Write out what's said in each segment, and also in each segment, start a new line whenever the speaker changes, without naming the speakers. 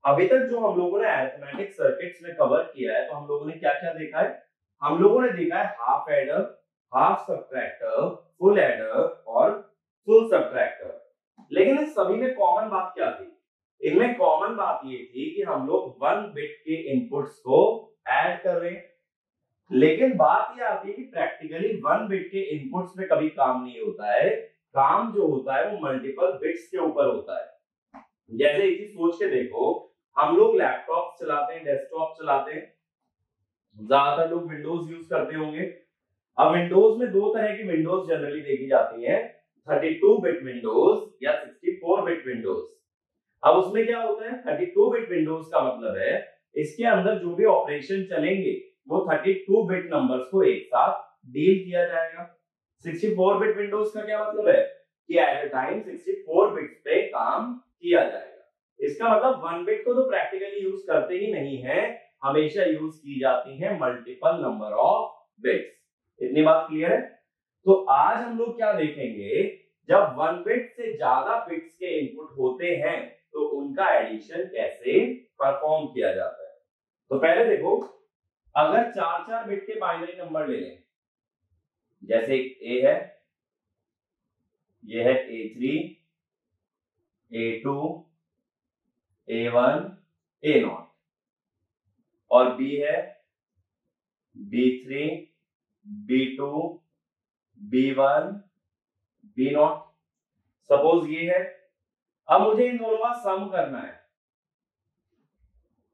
अभी तक जो हम लोगों ने अरिथमेटिक सर्किट्स में कवर किया है, तो हम लोगों ने क्या क्या देखा है? हम लोगों ने देखा है half adder, half subtractor, full adder और फुल सब्ट्रैक्टर। लेकिन इस सभी में कॉमन बात क्या थी? इनमें कॉमन बात ये थी कि हम लोग 1 बिट के इनपुट्स को ऐड कर रहे हैं। लेकिन बात ये आती है कि प्रैक्टिकली 1 बिट के इनपुट्स में कभी काम नहीं होता है। काम जो होता है वो मल्टीपल बिट्स के ऊपर होता है। जैसे एक चीज सोच के देखो, हम लोग लैपटॉप चलाते हैं, डेस्कटॉप चलाते हैं, ज्यादातर लोग विंडोज यूज करते होंगे। अब विंडोज में दो तरह की विंडोज जनरली देखी जाती हैं, 32 बिट विंडोज या 64 बिट विंडोज। अब उसमें क्या होता है? 32 बिट विंडोज का मतलब है इसके अंदर जो भी ऑपरेशन चलेंगे वो 32 बिट नंबर्स को एक साथ डील किया जाएगा। 64 बिट विंडोज का क्या मतलब है कि एट अ टाइम 64 बिट्स पे काम किया जाएगा। इसका मतलब 1 बिट को तो प्रैक्टिकली यूज करते ही नहीं है, हमेशा यूज की जाती है मल्टीपल नंबर ऑफ बिट्स। इतनी बात क्लियर है? तो आज हम लोग क्या देखेंगे, जब 1 बिट से ज्यादा बिट्स के इनपुट होते हैं तो उनका एडिशन कैसे परफॉर्म किया जाता है। तो पहले देखो, अगर 4-4 बिट के बाइनरी नंबर ले लें, जैसे ए है, ये है A3, A2, A1, A0 और B है B3, B2, B1, B0। Suppose ये है। अब मुझे इन दोनों का सम करना है।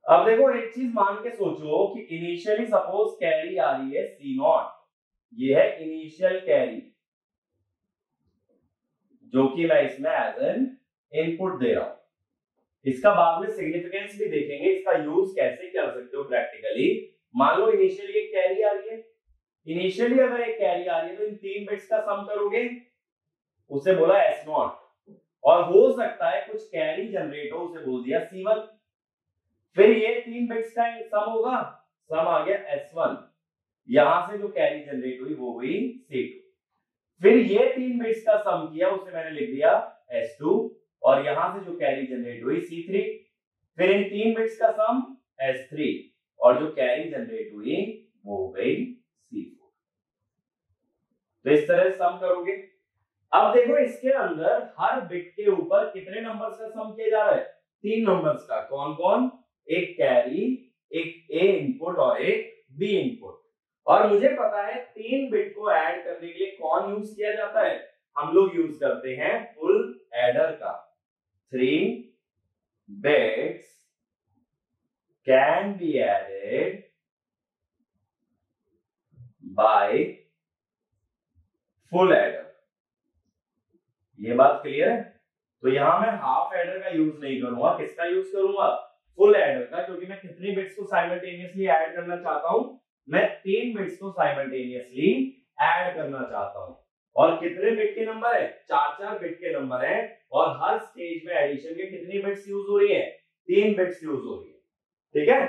अब देखो एक चीज मान के सोचो कि इनिशियली सपोज कैरी आ रही है C0, ये है इनिशियल कैरी जो कि मैं इसमें एज एन इनपुट दे रहा हूं। इसका बाद में सिग्निफिकेंस भी देखेंगे, इसका यूज कैसे कर सकते हो प्रैक्टिकली। मान लो इनिशियली एक कैरी आ रही है, इनिशियली अगर एक कैरी आ रही है तो इन 3 बिट्स का सम करोगे, उसे बोला S0। और हो सकता है कुछ कैरी जनरेट हो, उसे बोल दिया C1। फिर ये 3 बिट्स का सम होगा, सम आ गया S1। यहां से जो कैरी जनरेट हुई वो हुई C2। फिर ये 3 बिट्स का सम किया, उसे मैंने लिख दिया S2। और यहां से जो कैरी जनरेट हुई C3। फिर इन 3 बिट्स का सम S3 और जो कैरी जनरेट हुई वो हो गई C4। तो इस तरह सम करोगे। अब देखो इसके अंदर हर बिट के ऊपर कितने नंबर्स का सम किया जा रहा है? 3 नंबर्स का। कौन कौन? एक कैरी, एक A इनपुट और एक B इनपुट। और मुझे पता है 3 बिट को ऐड करने के लिए कौन यूज किया जाता है? हम लोग यूज करते हैं फुल एडर का। 3 bits can be added by full adder. ये बात क्लियर है? तो यहां मैं हाफ एडर का यूज नहीं करूंगा, किसका यूज करूंगा? फुल एडर का, क्योंकि मैं कितनी बिट्स को साइमल्टेनियसली ऐड करना चाहता हूं? मैं 3 बिट्स को साइमल्टेनियसली ऐड करना चाहता हूं। और कितने बिट के नंबर है? 4-4 बिट के नंबर है। और हर स्टेज में एडिशन के कितनी बिट्स यूज हो रही है? 3 बिट्स यूज हो रही है। ठीक है?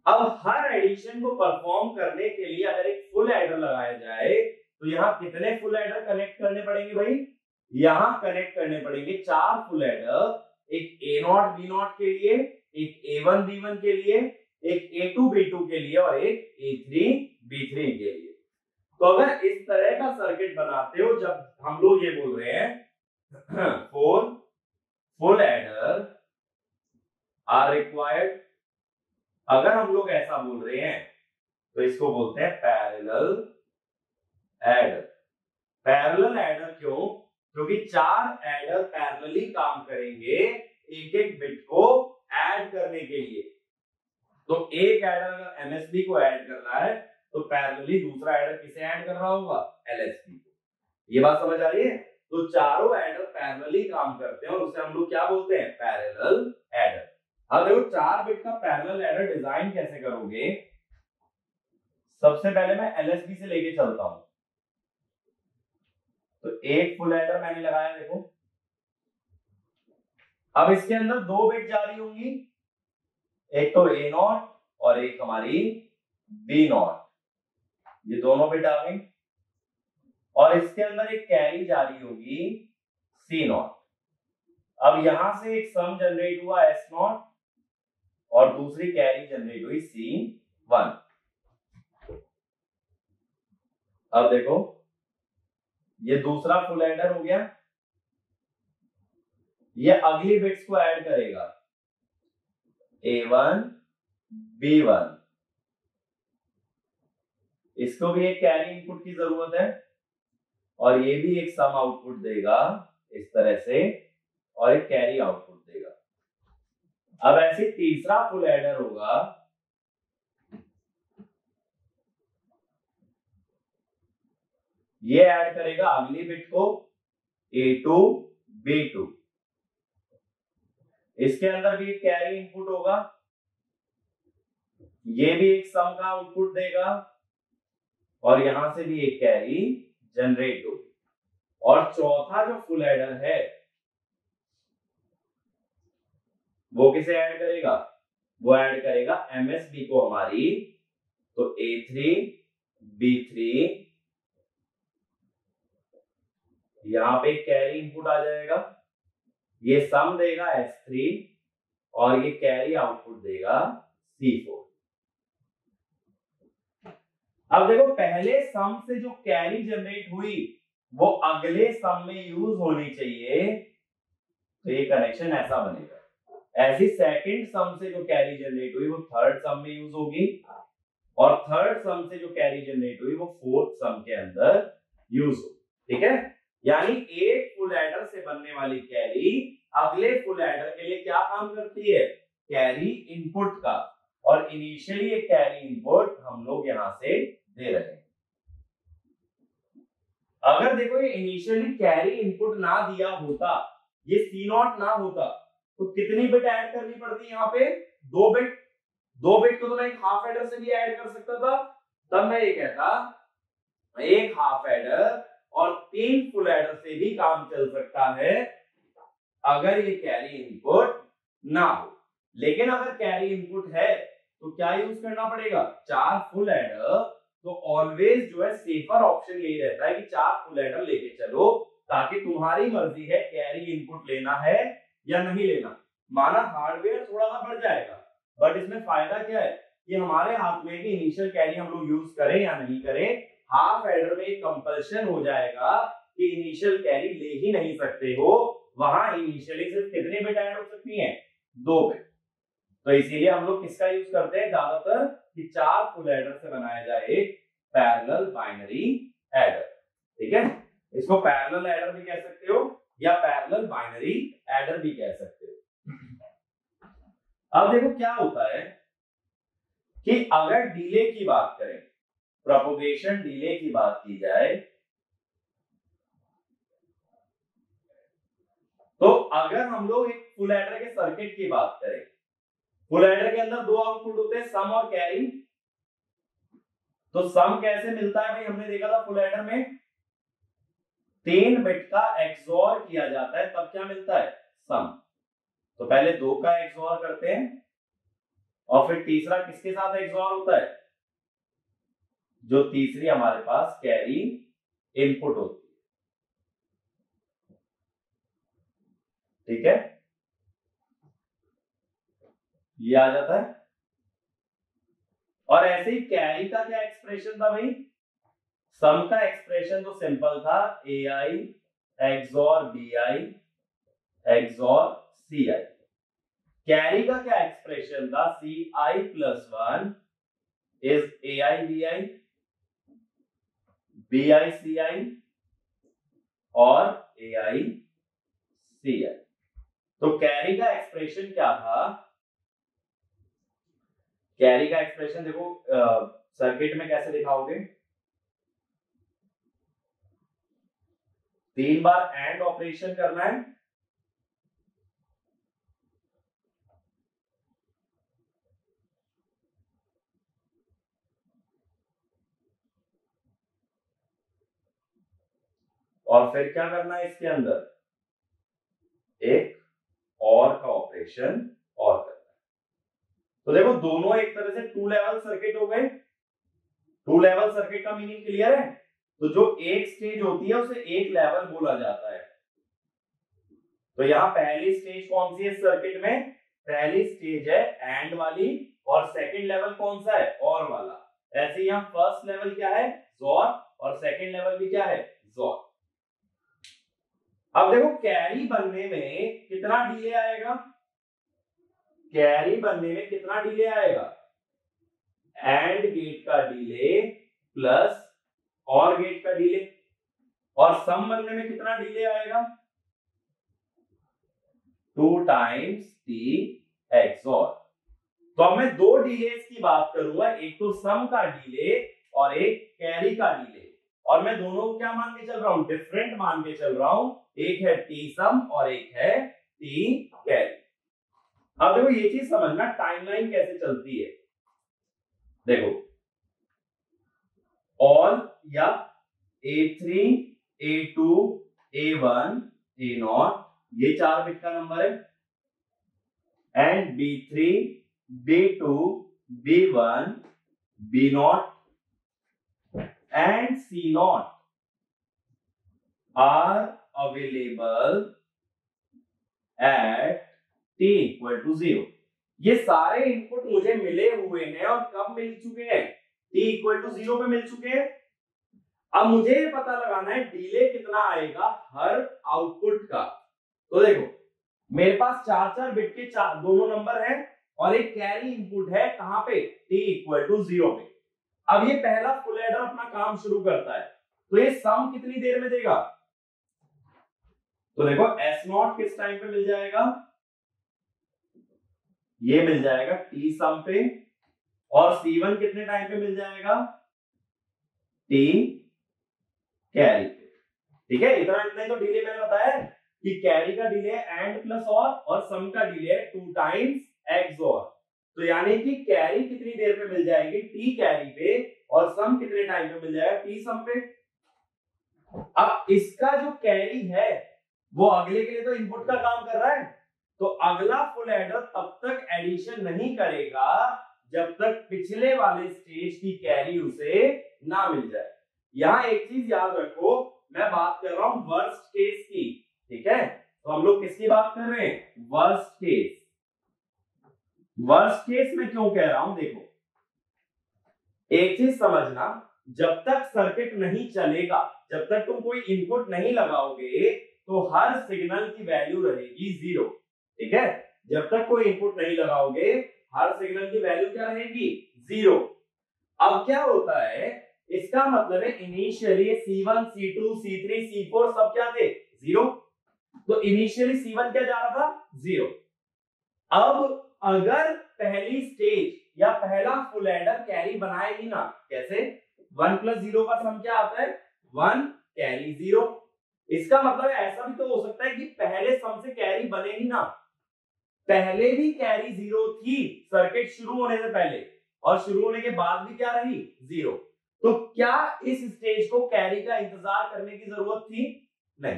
अब हर एडिशन को परफॉर्म करने के लिए अगर एक फुल एडर लगाया जाए तो यहाँ कितने फुल एडर कनेक्ट करने पड़ेंगे भाई? यहां कनेक्ट करने पड़ेंगे 4 फुल एडर। एक A0 B0 के लिए, एक A1 B1 के लिए, एक A2 B2 के लिए और एक A3 B3 के लिए। तो अगर इस तरह का सर्किट बनाते हो, जब हम लोग ये बोल रहे हैं 4 फुल एडर आर रिक्वायर्ड, अगर हम लोग ऐसा बोल रहे हैं तो इसको बोलते हैं पैरेलल एडर। पैरेलल एडर क्यों? क्योंकि 4 एडर पैरेलली काम करेंगे एक एक बिट को ऐड करने के लिए। तो एक एडर अगर MSB को ऐड कर रहा है तो पैरेलली दूसरा एडर किसे ऐड कर रहा होगा? LSB को। ये बात समझ आ रही है? तो चारों एडर पैरेलली काम करते हैं और उसे हम लोग क्या बोलते हैं? Parallel adder. अब देखो 4 बिट का पैरेलल एडर डिजाइन कैसे करोगे? सबसे पहले मैं LSB से लेके चलता हूं। तो एक फुल एडर मैंने लगाया, देखो। अब इसके अंदर 2 बिट जा रही होंगी, एक तो A0 और एक हमारी B0। ये दोनों बिट आ गई। और इसके अंदर एक कैरी जा रही होगी C0। अब यहां से एक सम जनरेट हुआ S0 दूसरी कैरी जनरेट हुई C1। अब देखो ये दूसरा फुल एडर हो गया, ये अगली बिट्स को ऐड करेगा A1 B1, इसको भी एक कैरी इनपुट की जरूरत है और ये भी एक सम आउटपुट देगा इस तरह से और एक कैरी आउटपुट देगा। अब ऐसे तीसरा फुल एडर होगा, ये ऐड करेगा अगली बिट को A2 B2, इसके अंदर भी एक कैरी इनपुट होगा, ये भी एक सम का आउटपुट देगा और यहां से भी एक कैरी जनरेट होगी। और चौथा जो फुल एडर है वो किसे ऐड करेगा, वो ऐड करेगा MSB को हमारी, तो A3 B3, यहां पे कैरी इनपुट आ जाएगा, ये सम देगा S3 और ये कैरी आउटपुट देगा C4। अब देखो पहले सम से जो कैरी जनरेट हुई वो अगले सम में यूज होनी चाहिए, तो ये कनेक्शन ऐसा बनेगा। ऐसी सेकंड सम से जो कैरी जनरेट हुई वो थर्ड सम में यूज होगी और थर्ड सम से जो कैरी जनरेट हुई वो फोर्थ सम के अंदर यूज होगी। ठीक है, यानी एक फुल एडर से बनने वाली कैरी अगले फुल एडर के लिए क्या काम करती है, कैरी इनपुट का, और इनिशियली एक कैरी इनपुट हम लोग यहां से दे रहे हैं। अगर देखो ये इनिशियली कैरी इनपुट ना दिया होता, ये C0 ना होता, तो कितनी बिट ऐड करनी पड़ती यहाँ पे, 2 बिट। 2 बिट को तो मैं एक हाफ एडर से भी ऐड कर सकता था, तब मैं ये कहता एक हाफ एडर और 3 फुल एडर से भी काम चल सकता है अगर ये कैरी इनपुट ना हो। लेकिन अगर कैरी इनपुट है तो क्या यूज करना पड़ेगा, 4 फुल एडर। तो ऑलवेज जो है सेफर ऑप्शन यही रहता है कि 4 फुल एडर लेके चलो, ताकि तुम्हारी मर्जी है कैरी इनपुट लेना है या नहीं लेना। माना हार्डवेयर थोड़ा सा बढ़ जाएगा, बट इसमें फायदा क्या है कि हमारे हाथ में कि इनिशियल कैरी हम लोग यूज करें या नहीं करें। हाफ एडर में एक कंपल्शन हो जाएगा कि इनिशियल कैरी ले ही नहीं सकते हो, वहां इनिशियली सिर्फ कितने बिट ऐड हो सकती हैं, 2 बिट। तो इसीलिए हम लोग किसका यूज करते हैं ज्यादातर, कि 4 फुल एडर से बनाया जाए एक पैरेलल बाइनरी एडर। ठीक है, इसको पैरेलल एडर भी कह सकते हो या पैरेलल बाइनरी एडर भी कह सकते हो। अब देखो क्या होता है कि अगर डिले की बात करें, प्रोपगेशन डिले की बात की जाए, तो अगर हम लोग एक फुल एडर के सर्किट की बात करें, फुल एडर के अंदर 2 आउटपुट होते हैं, सम और कैरी। तो सम कैसे मिलता है भाई, हमने देखा था फुल एडर में 3 बिट का एक्सओर किया जाता है, तब क्या मिलता है, सम। तो पहले 2 का एक्सओर करते हैं और फिर तीसरा किसके साथ एक्सओर होता है, जो तीसरी हमारे पास कैरी इनपुट होती है। ठीक है, ये आ जाता है। और ऐसे ही कैरी का क्या एक्सप्रेशन था भाई, सम का एक्सप्रेशन तो सिंपल था, AI XOR BI XOR CI। Carry का क्या एक्सप्रेशन था, CI + 1 is AI BI BI CI और AI CI। तो कैरी का एक्सप्रेशन क्या था, कैरी का एक्सप्रेशन देखो सर्किट में कैसे दिखाओगे, 3 बार एंड ऑपरेशन करना है, और फिर क्या करना है, इसके अंदर एक और का ऑपरेशन और करना है। तो देखो दोनों एक तरह से 2 लेवल सर्किट हो गए। 2 लेवल सर्किट का मीनिंग क्लियर है। तो जो एक स्टेज होती है उसे एक लेवल बोला जाता है। तो यहां पहली स्टेज कौन सी है सर्किट में, पहली स्टेज है एंड वाली और सेकंड लेवल कौन सा है, और वाला। ऐसे यहाँ फर्स्ट लेवल क्या है, जोर, और सेकंड लेवल भी क्या है, जोर। अब देखो कैरी बनने में कितना डिले आएगा, कैरी बनने में कितना डिले आएगा, एंड गेट का डिले प्लस और गेट का डिले, और सम बनने में कितना डिले आएगा, 2 टाइम्स टी एक्सॉर। तो अब मैं दो डिलेस की बात करूंगा, एक तो सम का डिले और एक कैरी का डिले, और मैं दोनों को क्या मान के चल रहा हूं, डिफरेंट मान के चल रहा हूं। एक है टी सम और एक है टी कैरी। अब देखो ये चीज समझना टाइमलाइन कैसे चलती है। देखो ऑल या A3 A2 A1 A0 ये 4 बिट का नंबर है, and B3 B2 B1 B0 and C0 are available at t equal to 0। ये सारे इनपुट मुझे मिले हुए हैं, और कब मिल चुके हैं, t equal to 0 पे मिल चुके हैं। अब मुझे ये पता लगाना है डिले कितना आएगा हर आउटपुट का। तो देखो मेरे पास 4-4 बिट के दोनों नंबर हैं, और एक कैरी इनपुट है कहां पे, t equal to 0 पे। अब ये पहला फुल एडर अपना काम शुरू करता है, तो ये सम कितनी देर में देगा, तो देखो S0 किस टाइम पे मिल जाएगा, ये मिल जाएगा t सम पे, और C1 कितने टाइम पे मिल जाएगा, t कैरी पे। ठीक है, इतना इतना ही तो डिले मैंने बताया है कि कैरी का डिले है एंड प्लस और सम का डिले है 2 टाइम्स XOR। तो यानी कि कैरी कितनी देर पे मिल जाएगी, टी कैरी पे, और सम कितने टाइम पे मिल जाएगा, टी सम पे। अब इसका जो कैरी है वो अगले के लिए तो इनपुट का काम कर रहा है, तो अगला फुल एडर तब तक एडिशन नहीं करेगा जब तक पिछले वाले स्टेज की कैरी उसे ना मिल जाए। यहां एक चीज याद रखो, मैं बात कर रहा हूं वर्स्ट केस की। ठीक है, तो हम लोग किसकी बात कर रहे हैं, वर्स्ट केस। वर्स्ट केस में क्यों कह रहा हूं, देखो एक चीज समझना, जब तक सर्किट नहीं चलेगा, जब तक तुम कोई इनपुट नहीं लगाओगे, तो हर सिग्नल की वैल्यू रहेगी 0। ठीक है, जब तक कोई इनपुट नहीं लगाओगे हर सिग्नल की वैल्यू क्या रहेगी, 0। अब क्या होता है, इसका मतलब है initially C1 C2 C3 C4 सब क्या थे, 0। तो इनिशियली C1 क्या जा रहा था, 0। अब अगर पहली स्टेज या पहला फुल एडर कैरी बनाए ही ना, कैसे, 1 + 0 का सम क्या आता है, 1 कैरी 0। इसका मतलब ऐसा भी तो हो सकता है कि पहले सम से कैरी बने ही ना, पहले भी कैरी 0 थी सर्किट शुरू होने से पहले, और शुरू होने के बाद भी क्या रही, 0। तो क्या इस स्टेज को कैरी का इंतजार करने की जरूरत थी, नहीं,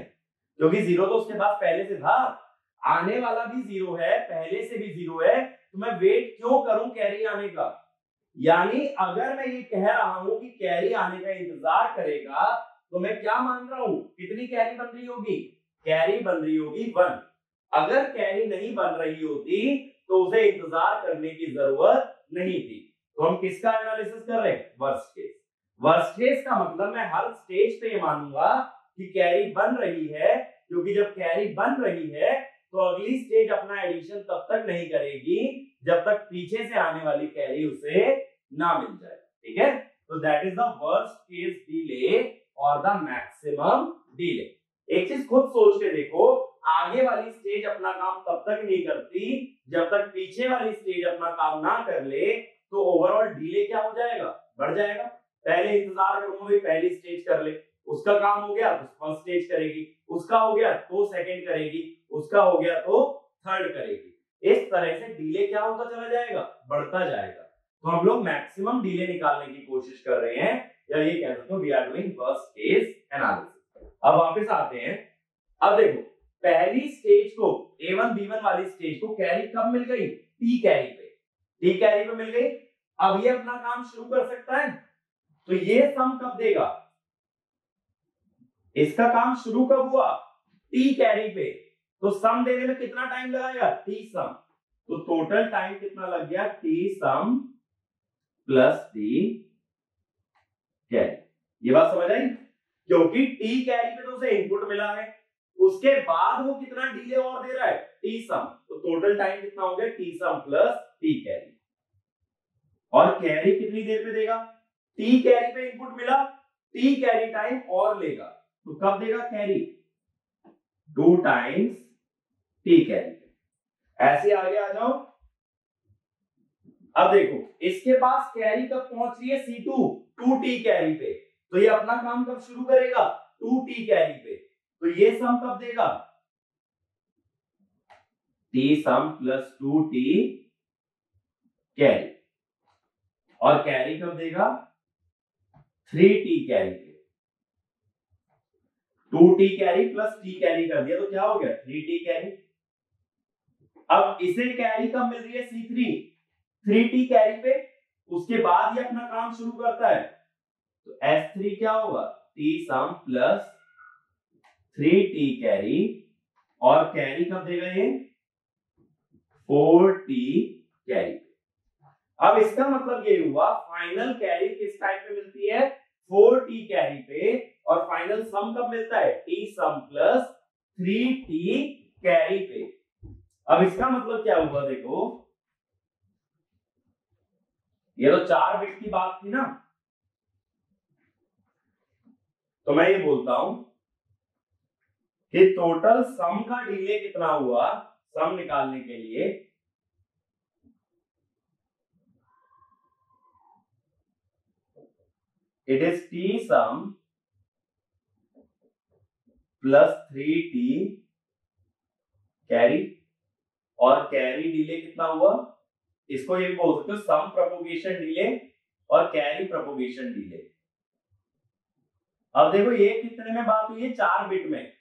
क्योंकि 0 तो उसके पास पहले से था, आने वाला भी 0 है, पहले से भी 0 है, तो मैं वेट क्यों करूं कैरी आने का। यानी अगर मैं ये कह रहा हूं कि कैरी आने का इंतजार करेगा, तो मैं क्या मान रहा हूं, कितनी कैरी बन रही होगी, कैरी बन रही होगी 1। अगर कैरी नहीं बन रही होती तो उसे इंतजार करने की जरूरत नहीं थी। तो हम किसका एनालिसिस कर रहे हैं, वर्स्ट केस। वर्स्ट केस का मतलब मैं हर स्टेज पे ये मानूंगा कि कैरी बन रही है, क्योंकि जब कैरी बन रही है तो अगली स्टेज अपना एडिशन तब तक नहीं करेगी जब तक पीछे से आने वाली कैरी उसे ना मिल जाए। ठीक है, तो that is the worst case delay और द मैक्सिमम डिले। एक चीज खुद सोच के देखो, आगे वाली स्टेज अपना काम तब तक नहीं करती जब तक पीछे वाली स्टेज अपना काम ना कर ले, तो ओवरऑल डिले क्या हो जाएगा, बढ़ जाएगा। पहले इंतजार करूंगा भाई पहली स्टेज कर ले, उसका काम हो गया तो फर्स्ट स्टेज करेगी, उसका हो गया तो सेकंड करेगी, उसका हो गया तो थर्ड करेगी। इस तरह से डिले क्या होता चला जाएगा, बढ़ता जाएगा। तो हम लोग मैक्सिमम डिले निकालने की कोशिश कर रहे हैं, या ये कह सकते हो we are doing worst case analysis. अब वापस आते हैं, अब देखो पहली स्टेज को A1 B1 वाली स्टेज को कैरी कब मिल गई, टी कैरी पे, टी कैरी पे मिल गई। अब ये अपना काम शुरू कर सकता है, तो ये सम कब देगा, इसका काम शुरू कब हुआ, टी कैरी पे, तो सम देने में कितना टाइम लगाएगा, टी सम। तो टोटल टाइम कितना लग गया, T sum plus T carry. ये बात समझ आई? क्योंकि टी कैरी पे तो उसे इनपुट मिला है, उसके बाद वो कितना डिले और दे रहा है, टी सम, तो टोटल टाइम कितना हो गया, T sum plus T carry. और कैरी कितनी देर में देगा, टी कैरी पे इनपुट मिला, टी कैरी टाइम और लेगा, तो कब देगा कैरी, 2 टाइम्स टी कैरी। ऐसे आगे आ जाओ। अब देखो इसके पास कैरी कब पहुंच रही है, C2 2t कैरी पे, तो ये अपना काम कब शुरू करेगा, 2t कैरी पे, तो ये सम कब देगा, t सम प्लस 2t कैरी। और कैरी कब देगा, 3t कैरी पे, 2t carry plus t carry कर दिया तो क्या हो गया, 3t कैरी। अब इसे कैरी कब मिल रही है, C3 3t कैरी पे, उसके बाद ये अपना काम शुरू करता है, तो S3 क्या होगा, t सम प्लस 3t कैरी। और कैरी कब देगा ये, 4t कैरी। अब इसका मतलब ये हुआ फाइनल कैरी किस टाइम पे मिलती है, 4t कैरी पे, और फाइनल सम कब मिलता है, t सम प्लस 3t कैरी पे। अब इसका मतलब क्या हुआ, देखो ये तो 4 बिट की बात थी ना, तो मैं ये बोलता हूं कि टोटल सम का डिले कितना हुआ, सम निकालने के लिए it is T sum plus 3t carry. और कैरी डिले कितना हुआ, इसको ये बोल सकते हो सम प्रोपोगेशन डिले और कैरी प्रोपोगेशन डिले। अब देखो ये कितने में बात हुई है, 4 बिट में,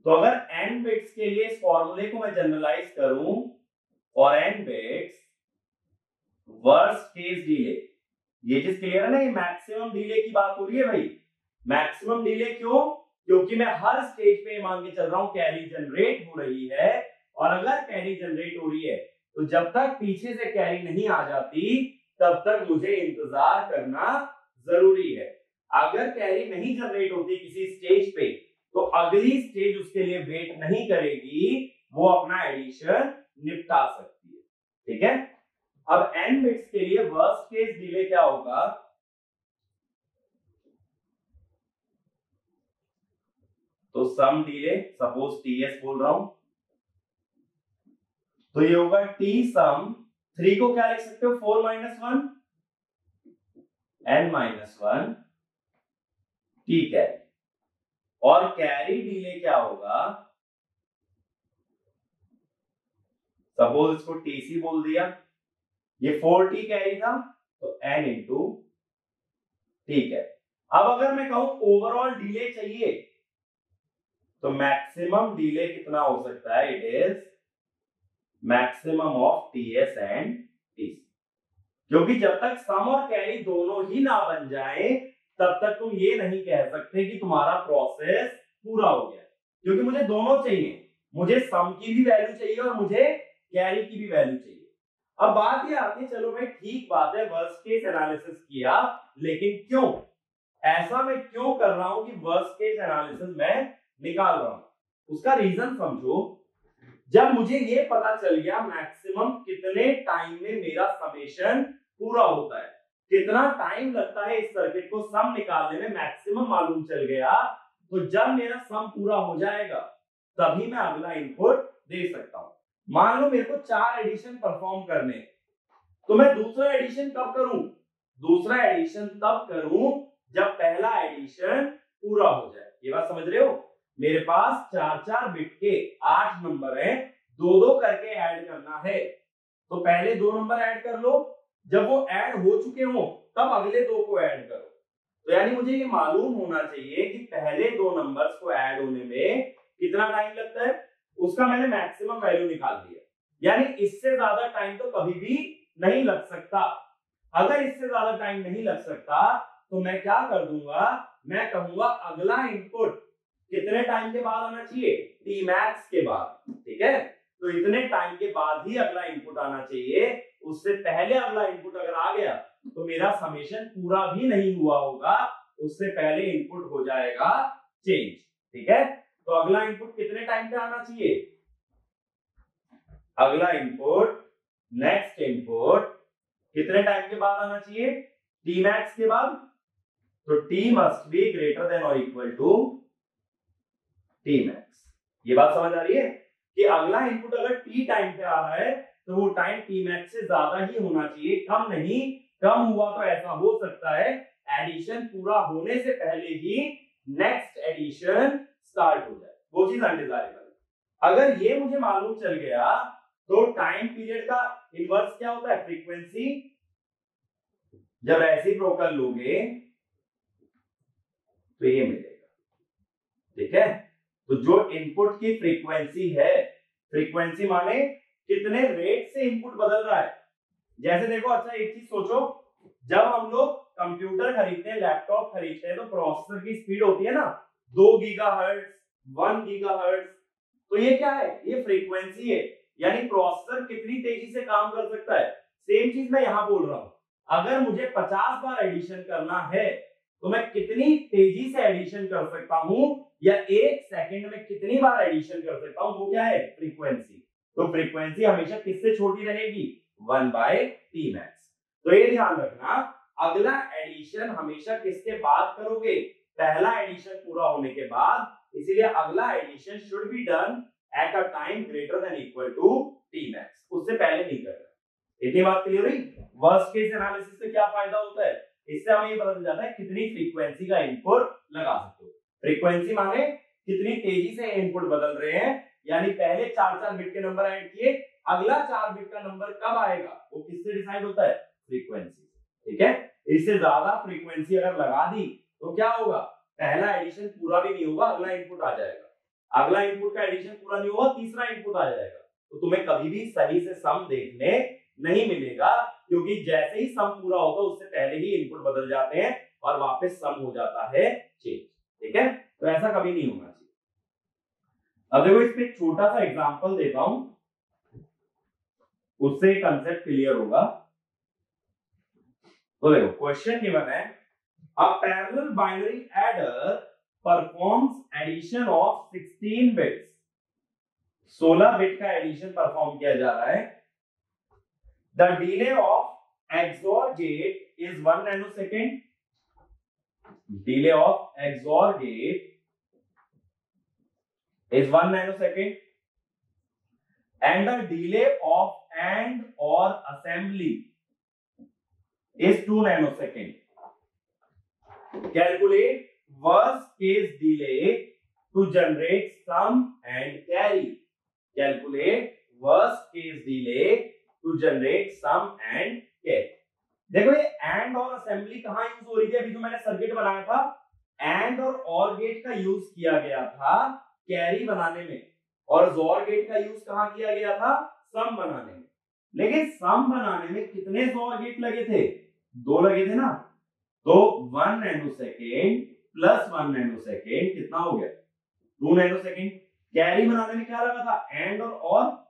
तो अगर n बिट्स के लिए इस फॉर्मूले को मैं जनरलाइज करूं, for n bits worst case delay, ये चीज क्लियर है ना, ये मैक्सिमम डिले की बात हो रही है भाई। मैक्सिमम डिले क्यों, क्योंकि मैं हर स्टेज पे मान के चल रहा हूं कैरी जनरेट हो रही है, और अगर कैरी जनरेट हो रही है तो जब तक पीछे से कैरी नहीं आ जाती तब तक मुझे इंतजार करना जरूरी है। अगर कैरी नहीं जनरेट होती किसी स्टेज पे तो अगली स्टेज उसके लिए वेट नहीं करेगी, वो अपना एडिशन निपटा सकती है, ठीक है। अब n बिट्स के लिए वर्स्ट केस डिले क्या होगा, तो सम डिले, सपोज ts बोल रहा हूं, तो ये होगा t सम, 3 को क्या लिख सकते हो, 4 minus 1 n minus 1 t carry. और कैरी डिले क्या होगा, सपोज इसको tc बोल दिया, ये 4t कैरी था तो n इंटू टी कैरी। अब अगर मैं कहूं ओवरऑल डिले चाहिए तो मैक्सिमम डिले कितना हो सकता है, it is maximum of TS and TC. क्योंकि जब तक सम और कैरी दोनों ही ना बन जाए तब तक तुम ये नहीं कह सकते कि तुम्हारा प्रोसेस पूरा हो गया, क्योंकि मुझे दोनों चाहिए, मुझे सम की भी वैल्यू चाहिए और मुझे कैरी की भी वैल्यू चाहिए। अब बात ये आती है, चलो भाई ठीक बात है वर्स्ट केस एनालिसिस किया, लेकिन क्यों, ऐसा मैं क्यों कर रहा हूं कि वर्स्ट केस एनालिसिस में निकाल रहा हूं, उसका रीजन समझो। जब मुझे ये पता चल गया मैक्सिमम कितने टाइम में मेरा समेशन पूरा होता है, कितना टाइम लगता है इस सर्किट को सम निकालने में, मैक्सिमम मालूम चल गया, तो जब मेरा सम पूरा हो जाएगा तभी मैं अगला इनपुट दे सकता हूं। मान लो मेरे को 4 एडिशन परफॉर्म करने, तो मैं दूसरा एडिशन कब करूं, दूसरा एडिशन तब करूं जब पहला एडिशन पूरा हो जाए। ये बात समझ रहे हो, मेरे पास 4-4 बिट के 8 नंबर हैं, 2-2 करके ऐड करना है, तो पहले 2 नंबर ऐड कर लो, जब वो ऐड हो चुके हो तब अगले 2 को ऐड करो। तो यानी मुझे ये मालूम होना चाहिए कि पहले 2 नंबर्स को ऐड होने में कितना टाइम लगता है, उसका मैंने मैक्सिमम वैल्यू निकाल दिया, यानी इससे ज्यादा टाइम तो कभी भी नहीं लग सकता। अगर इससे ज्यादा टाइम नहीं लग सकता तो मैं क्या कर दूंगा, मैं कहूंगा अगला इनपुट कितने टाइम के बाद आना चाहिए, टी मैक्स के बाद, ठीक है। तो इतने टाइम के बाद ही अगला इनपुट आना चाहिए, उससे पहले अगला इनपुट अगर आ गया तो मेरा समेशन पूरा भी नहीं हुआ होगा, उससे पहले इनपुट हो जाएगा चेंज। ठीक है, तो अगला इनपुट कितने टाइम पे आना चाहिए? अगला इनपुट, नेक्स्ट इनपुट कितने टाइम के बाद आना चाहिए? टी मैक्स के बाद। तो T must be greater than और इक्वल टू टी मैक्स। ये बात समझ आ रही है कि अगला इनपुट अगर टी टाइम पे आ रहा है तो वो टाइम टी मैक्स से ज्यादा ही होना चाहिए, कम नहीं। कम हुआ तो ऐसा हो सकता है एडिशन पूरा होने से पहले ही नेक्स्ट एडिशन स्टार्ट हो जाए, वो चीज अनडिजायरेबल। अगर ये मुझे मालूम चल गया तो टाइम पीरियड का इनवर्स क्या होता है? फ्रीक्वेंसी। जब रेसिप्रोकल लोगे तो ये मिलेगा। ठीक है, तो जो इनपुट की फ्रीक्वेंसी है, फ्रीक्वेंसी माने कितने रेट से इनपुट बदल रहा है। जैसे देखो, अच्छा एक चीज सोचो, जब हम लोग कंप्यूटर खरीदते हैं, लैपटॉप खरीदते हैं, तो प्रोसेसर की स्पीड होती है ना 2 गीगाहर्ट्ज, 1 गीगाहर्ट्ज। तो ये क्या है? ये फ्रीक्वेंसी है, यानी प्रोसेसर कितनी तेजी से काम कर सकता है। सेम चीज मैं यहां बोल रहा हूं, अगर मुझे 50 बार एडिशन करना है तो मैं कितनी तेजी से एडिशन कर सकता हूं, या 1 सेकंड में कितनी बार एडिशन कर सकता हूं, वो क्या है? फ्रीक्वेंसी। तो फ्रीक्वेंसी हमेशा किससे छोटी रहेगी? 1/t max. तो ये ध्यान रखना, अगला एडिशन हमेशा किसके बाद करोगे? पहला एडिशन पूरा होने के बाद। इसीलिए अगला addition should be done at a time greater than equal to t max, उससे पहले नहीं करना। इतनी बात क्लियर हुई? वर्स्ट केस एनालिसिस से क्या फायदा होता है? इससे हमें ये पता चल जाता है कितनी फ्रीक्वेंसी का इनपुट लगा सकते हो। फ्रीक्वेंसी माने कितनी तेजी से इनपुट बदल रहे हैं, यानी पहले 4-4 बिट के नंबर ऐड किए, अगला 4 बिट का नंबर कब आएगा वो किससे डिसाइड होता है? फ्रीक्वेंसी। ठीक है, इससे ज्यादा फ्रीक्वेंसी अगर लगा दी तो क्या होगा? पहला एडिशन पूरा भी नहीं होगा, अगला इनपुट आ जाएगा। अगला इनपुट का एडिशन पूरा नहीं होगा, तीसरा इनपुट आ जाएगा। तो तुम्हें कभी भी सही से सम देखने नहीं मिलेगा, क्योंकि जैसे ही सम पूरा होगा उससे पहले ही इनपुट बदल जाते हैं और वापस सम हो जाता है चेंज। ठीक है, तो ऐसा कभी नहीं होना चाहिए। अब देखो, इस पे एक छोटा सा एग्जांपल देता हूं, उससे कंसेप्ट क्लियर होगा। तो देखो, क्वेश्चन गिवन है, a parallel binary adder performs addition of 16 bits. 16 bit का एडिशन परफॉर्म किया जा रहा है। The delay of XOR gate is 1 nanosecond. Delay of XOR gate is 1 nanosecond. And the delay of AND OR assembly is 2 nanosecond. Calculate worst case delay to generate sum and carry. Calculate worst case delay to generate sum and carry. देखो, ये and और assembly कहां use हो रही थी? अभी जो मैंने सर्किट बनाया था, एंड और गेट का यूज किया गया था कैरी बनाने में, और जोर गेट का यूज कहां किया गया था? सम बनाने में। लेकिन सम बनाने में कितने जोर गेट लगे थे? 2 लगे थे ना। तो 1 नैनोसेकेंड प्लस 1 नैनोसेकेंड कितना हो गया? 2 नैनोसेकेंड। कैरी बनाने में क्या लगा था? एंड और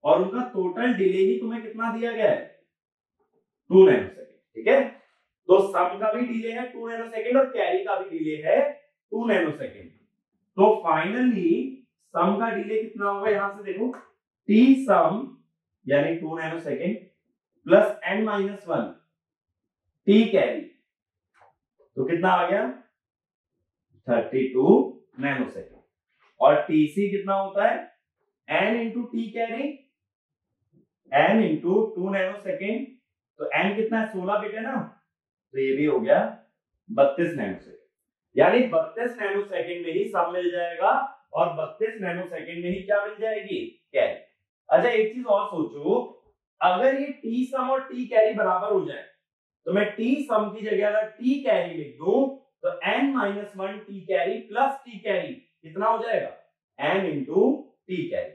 उनका टोटल डिले ही तुम्हें कितना दिया गया है? 2 नैनोसेकेंड। ठीक है, तो सम का भी डिले है 2 नैनोसेकेंड और कैरी का भी डिले है 2 नैनोसेकेंड। तो फाइनली सम का डिले कितना होगा? यहां से देखो, टी सम यानी 2 nanosecond plus n-1 T carry, तो कितना आ गया? 32 नैनोसेकेंड। और टीसी कितना होता है? n into T carry, n into 2 nanosecond. तो n कितना है? 16 बिट है ना, तो ये भी हो गया 32 नैनोसेकेंड। यानी 32 नैनोसेकेंड में ही सम मिल जाएगा और 32 नैनोसेकेंड में ही क्या मिल जाएगी? कैरी। अच्छा, एक चीज और सोचो, अगर ये टी सम और टी कैरी बराबर हो जाए तो मैं टी सम की जगह अगर टी कैरी लिख दूं तो n-1 T carry plus T carry कितना हो जाएगा? n into T carry.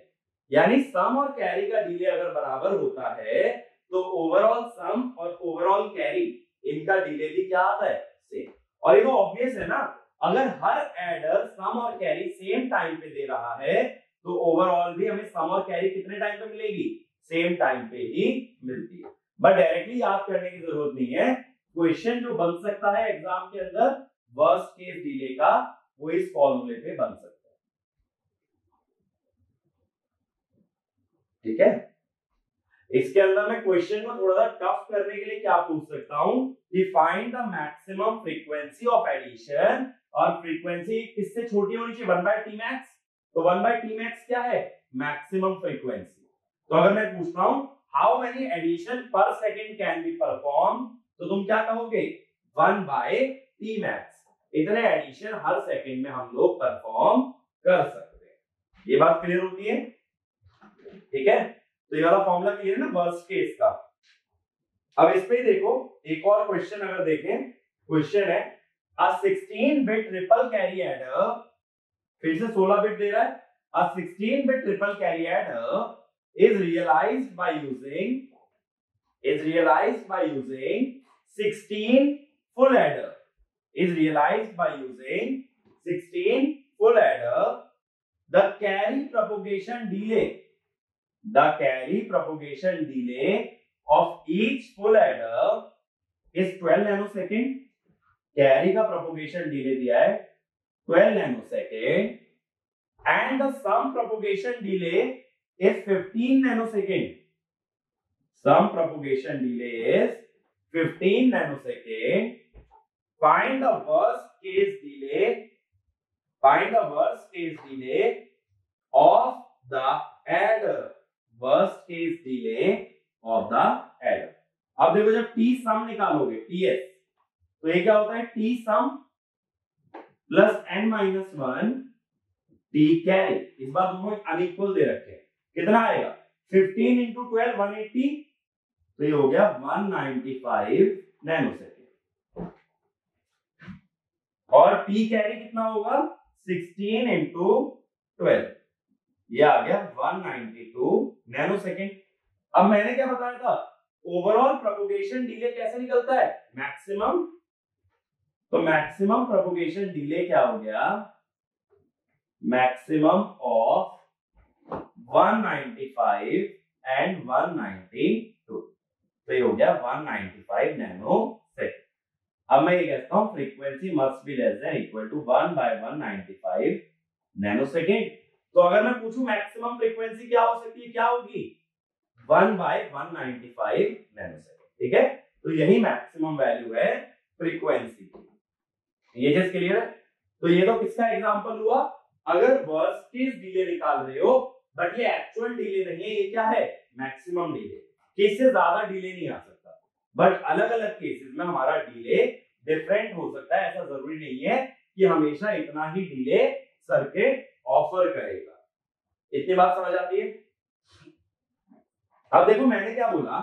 यानी सम और कैरी का डिले अगर बराबर होता है तो ओवरऑल सम और ओवरऑल कैरी इनका डिले भी क्या आता है? सेम। और ये तो ऑब्वियस है ना, अगर हर एडर सम और कैरी सेम टाइम पे दे रहा है तो ओवरऑल भी हमें सम और कैरी कितने पॉसिबिलिटी है, बट डायरेक्टली याद करने की जरूरत नहीं है। क्वेश्चन जो बन सकता है एग्जाम के अंदर वर्स्ट केस डिले का, वो इस फॉर्मूले पे बन सकता है। ठीक है, इसके अंदर मैं क्वेश्चन को थोड़ा सा टफ करने के लिए क्या पूछ सकता हूं कि find the maximum frequency of addition, और फ्रीक्वेंसी किससे छोटी होनी चाहिए, 1/Tmax। तो 1/Tmax क्या है, मैक्सिमम फ्रीक्वेंसी। तो अगर मैं पूछता हूं हाउ मेनी एडिशन पर सेकंड कैन बी परफॉर्म, तो तुम क्या कहोगे, 1/Tmax। इतने एडिशन हर सेकंड में हम लोग परफॉर्म कर सकते हैं। ये बात क्लियर होती है? ठीक है, तो ये वाला फॉर्मूला क्लियर है ना वर्स्ट केस का। अब इस पे देखो एक और क्वेश्चन अगर देखें, क्वेश्चन है a 16-bit triple carry adder, फिर से 16 बिट दे रहा है, a 16-bit triple carry adder is realized by using 16 full adder, is realized by using 16 full adder. The carry propagation delay of each full adder is 12 nanosecond. Carry का propagation delay दिया है 12 nanosecond, and the sum propagation delay is 15 nanosecond. Sum propagation delay is 15 nanosecond. Find the worst case delay of the adder, worst case delay of the adder. अब देखो जब T सम निकालोगे, TS, तो ये क्या होता है, T sum plus n-1 T carry. इस बार दोनों अनइक्वल दे रखे हैं, कितना आएगा 15 इंटू 12 180, तो ये हो गया 195 नैनोसेकेंड। और टी कैरी कितना होगा 16 इंटू 12, ये आ गया 192 नैनोसेकेंड। अब मैंने क्या बताया था, ओवरऑल प्रोपोगेशन डिले कैसे निकलता है, मैक्सिमम। तो मैक्सिमम प्रोपोगेशन डिले क्या हो गया, मैक्सिमम ऑफ 195 एंड 192, तो ये हो गया 195 नैनो सेकेंड। अब मैं ये कहता हूं frequency must be less than equal to 1/195 nanosecond. तो अगर मैं पूछूं मैक्सिमम फ्रीक्वेंसी क्या हो सकती है, क्या होगी 1/195 नैनो सेकेंड। ठीक है, तो यही मैक्सिमम वैल्यू है फ्रीक्वेंसी की। ये चीज क्लियर है? तो ये तो किसका एग्जांपल हुआ, अगर वर्स्ट केस डिले निकाल रहे हो बट ये एक्चुअल डिले नहीं है, ये क्या है मैक्सिमम डिले, इससे ज्यादा डिले नहीं आ सकता। बट अलग अलग केसेस में हमारा डिले डिफरेंट हो सकता है, ऐसा जरूरी नहीं है कि हमेशा इतना ही डिले सर्किट ऑफर करेगा। इतनी बात समझ आती है? अब देखो मैंने क्या बोला,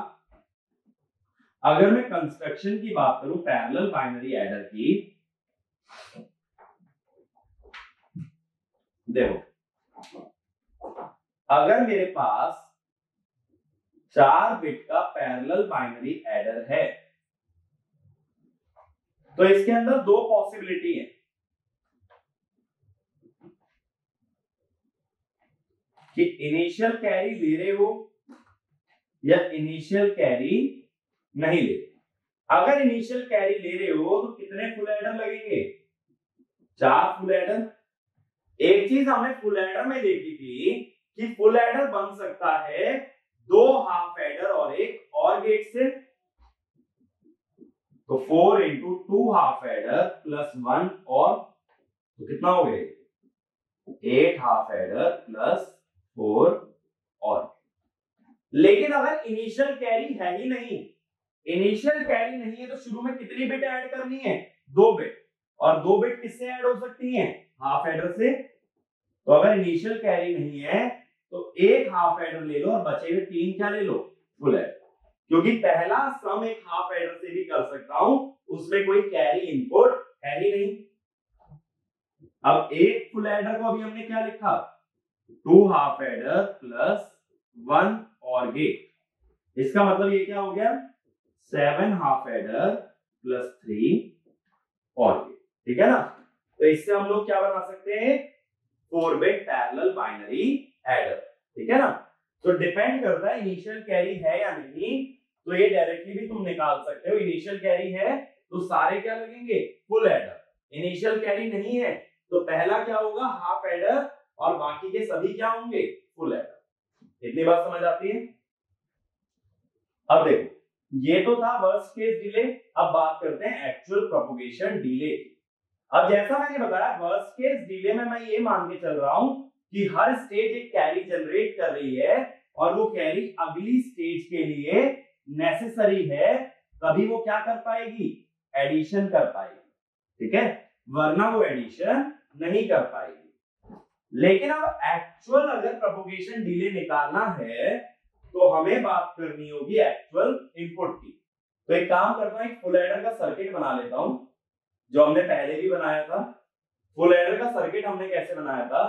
अगर मैं कंस्ट्रक्शन की बात करूं पैरेलल बाइनरी एडर की, देखो अगर मेरे पास 4 बिट का पैरेलल बाइनरी एडर है, तो इसके अंदर दो पॉसिबिलिटी है कि इनिशियल कैरी ले रहे हो या इनिशियल कैरी नहीं ले रहे। अगर इनिशियल कैरी ले रहे हो तो कितने फुल एडर लगेंगे, 4 फुल एडर। एक चीज हमने फुल एडर में देखी थी कि फुल एडर बन सकता है 2 हाफ एडर और एक और गेट से, तो 4 इंटू 2 हाफ एडर प्लस 1 और, तो कितना हो गए 8 हाफ एडर प्लस 4 और। लेकिन अगर इनिशियल कैरी है ही नहीं, इनिशियल कैरी नहीं है, तो शुरू में कितनी बिट ऐड करनी है, 2 बिट। और 2 बिट किससे ऐड हो सकती हैं, हाफ एडर से। तो अगर इनिशियल कैरी नहीं है तो एक हाफ एडर ले लो और बचे हुए 3 क्या ले लो, फुल एडर। क्योंकि पहला सम एक हाफ एडर से भी कर सकता हूं, उसमें कोई कैरी इनपुट है ही नहीं। अब एक फुल एडर को अभी हमने क्या लिखा, 2 हाफ एडर प्लस 1 और गेट। इसका मतलब ये क्या हो गया 7 हाफ एडर प्लस 3 और गेट। ठीक है ना, तो इससे हम लोग क्या बना सकते हैं, 4 बिट पैरेलल बाइनरी एडर। ठीक है ना, तो डिपेंड करता है इनिशियल कैरी है या नहीं, तो ये डायरेक्टली भी तुम निकाल सकते हो। इनिशियल कैरी है तो सारे क्या लगेंगे, फुल एडर। इनिशियल कैरी नहीं है तो पहला क्या होगा, हाफ एडर, और बाकी के सभी क्या होंगे, फुल एडर। इतनी बात समझ आती है। अब देखो ये तो था वर्स्ट केस डिले, अब बात करते हैं एक्चुअल प्रोपगेशन डिले। अब जैसा मैंने बताया वर्स्ट केस डिले में मैं ये मान के चल रहा हूं कि हर स्टेज एक कैरी जनरेट कर रही है और वो कैरी अगली स्टेज के लिए नेसेसरी है, तभी वो क्या कर पाएगी, एडिशन कर पाएगी, ठीक है, वरना वो एडिशन नहीं कर पाएगी। लेकिन अब एक्चुअल अगर प्रोपगेशन डिले निकालना है तो हमें बात करनी होगी एक्चुअल इनपुट की। तो एक काम करता हूं, एक फुल एडर का सर्किट बना लेता हूं जो हमने पहले भी बनाया था। फुल एडर का सर्किट हमने कैसे बनाया था,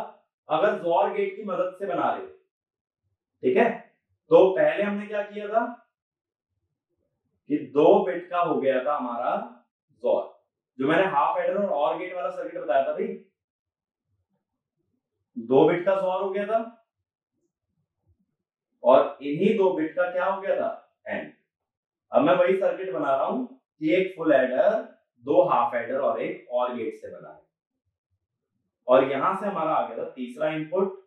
अगर जोर गेट की मदद से बना रहे, ठीक है। तो पहले हमने क्या किया था कि 2 बिट का हो गया था हमारा जोर, जो मैंने हाफ एडर और गेट वाला सर्किट बताया था भाई, 2 बिट का जोर हो गया था और इन्हीं 2 बिट का क्या हो गया था, एंड। अब मैं वही सर्किट बना रहा हूं कि एक फुल एडर, 2 हाफ एडर और एक और गेट से बना है, और यहां से हमारा आ गया था तीसरा इनपुट।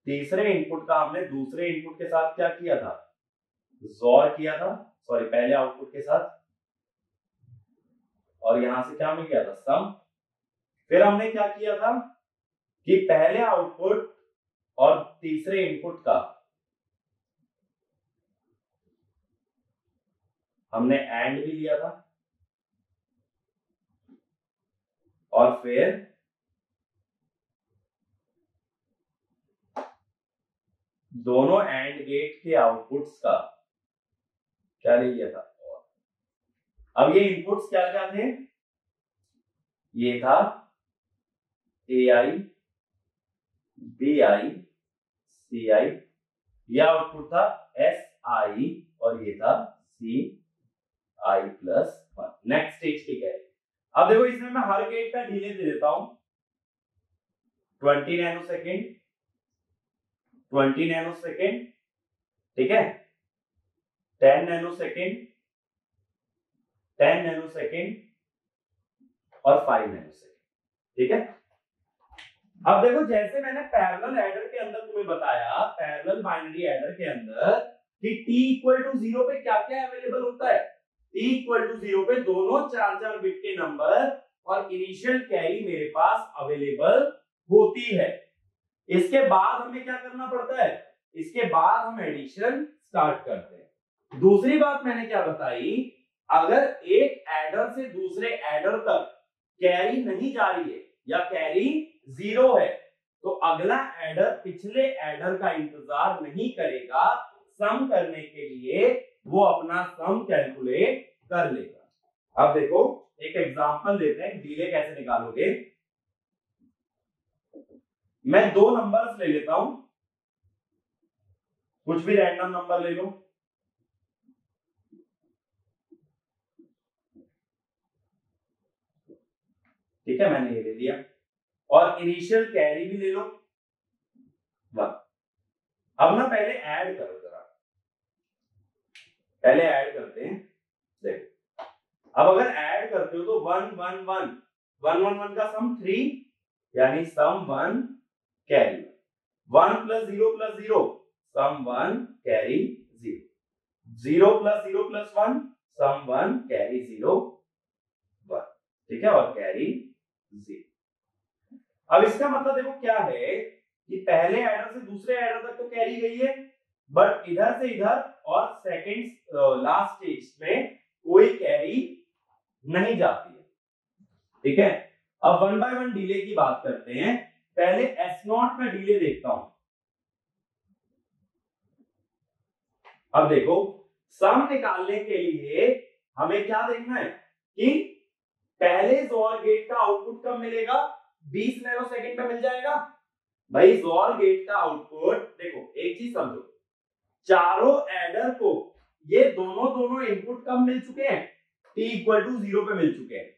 तीसरे इनपुट का हमने दूसरे इनपुट के साथ क्या किया था, जोर किया था, सॉरी पहले आउटपुट के साथ, और यहां से क्या मिल गया था, सम। फिर हमने क्या किया था कि पहले आउटपुट और तीसरे इनपुट का हमने एंड भी लिया था, और फिर दोनों एंड गेट के आउटपुट्स का क्या ले लिया था, और। अब ये इनपुट्स क्या क्या थे, ये था AI, BI, CI, ये आउटपुट था SI, और ये था CI+1। नेक्स्ट स्टेज की कैरी। अब देखो इसमें मैं हर गेट का डिले दे देता हूं 20 नैनोसेकंड, 20 नैनोसेकंड, ठीक है, 10 नैनोसेकंड, 10 नैनोसेकंड और 5 नैनोसेकंड, ठीक है। अब देखो जैसे मैंने पैरेलल एडर के अंदर तुम्हें बताया, पैरेलल बाइनरी एडर के अंदर कि t=0 पे क्या क्या अवेलेबल होता है, t=0 पे दोनों 4-4 बिट के नंबर और इनिशियल कैरी मेरे पास अवेलेबल होती है। इसके बाद हमें क्या करना पड़ता है, इसके बाद हम एडिशन स्टार्ट करते हैं। दूसरी बात मैंने क्या बताई, अगर एक एडर से दूसरे एडर तक कैरी नहीं जा रही है या कैरी 0 है तो अगला एडर पिछले एडर का इंतजार नहीं करेगा, सम करने के लिए वो अपना सम कैलकुलेट कर लेगा। अब देखो एक एग्जांपल लेते हैं, डिले कैसे निकालोगे। मैं 2 नंबर्स ले लेता हूं, कुछ भी रैंडम नंबर ले लो, ठीक है, मैंने ये ले लिया, और इनिशियल कैरी भी ले लो 1। अब ना पहले ऐड करो, जरा पहले ऐड करते हैं। देखो अब अगर ऐड करते हो तो 1 1 1 1 1 1 का सम 3, यानी सम 1 कैरी 1 + 0 + 0 सम 1 कैरी 0, 0 + 0 + 1 सम 1 कैरी 0 1, ठीक है, और कैरी 0। अब इसका मतलब देखो क्या है कि पहले एडर से दूसरे एडर तक तो कैरी गई है, बट इधर से इधर और सेकंड लास्ट स्टेज में कोई कैरी नहीं जाती है, ठीक है। अब 1 by 1 डिले की बात करते हैं। पहले S0 का डिले देखता हूं। अब देखो सम निकालने के लिए हमें क्या देखना है कि पहले जोर गेट का आउटपुट कब मिलेगा, 20 नैनोसेकंड में मिल जाएगा। भाई जोर गेट का आउटपुट देखो, एक चीज समझो, चारों एडर को ये दोनों इनपुट कब मिल चुके हैं, t=0 पे मिल चुके हैं।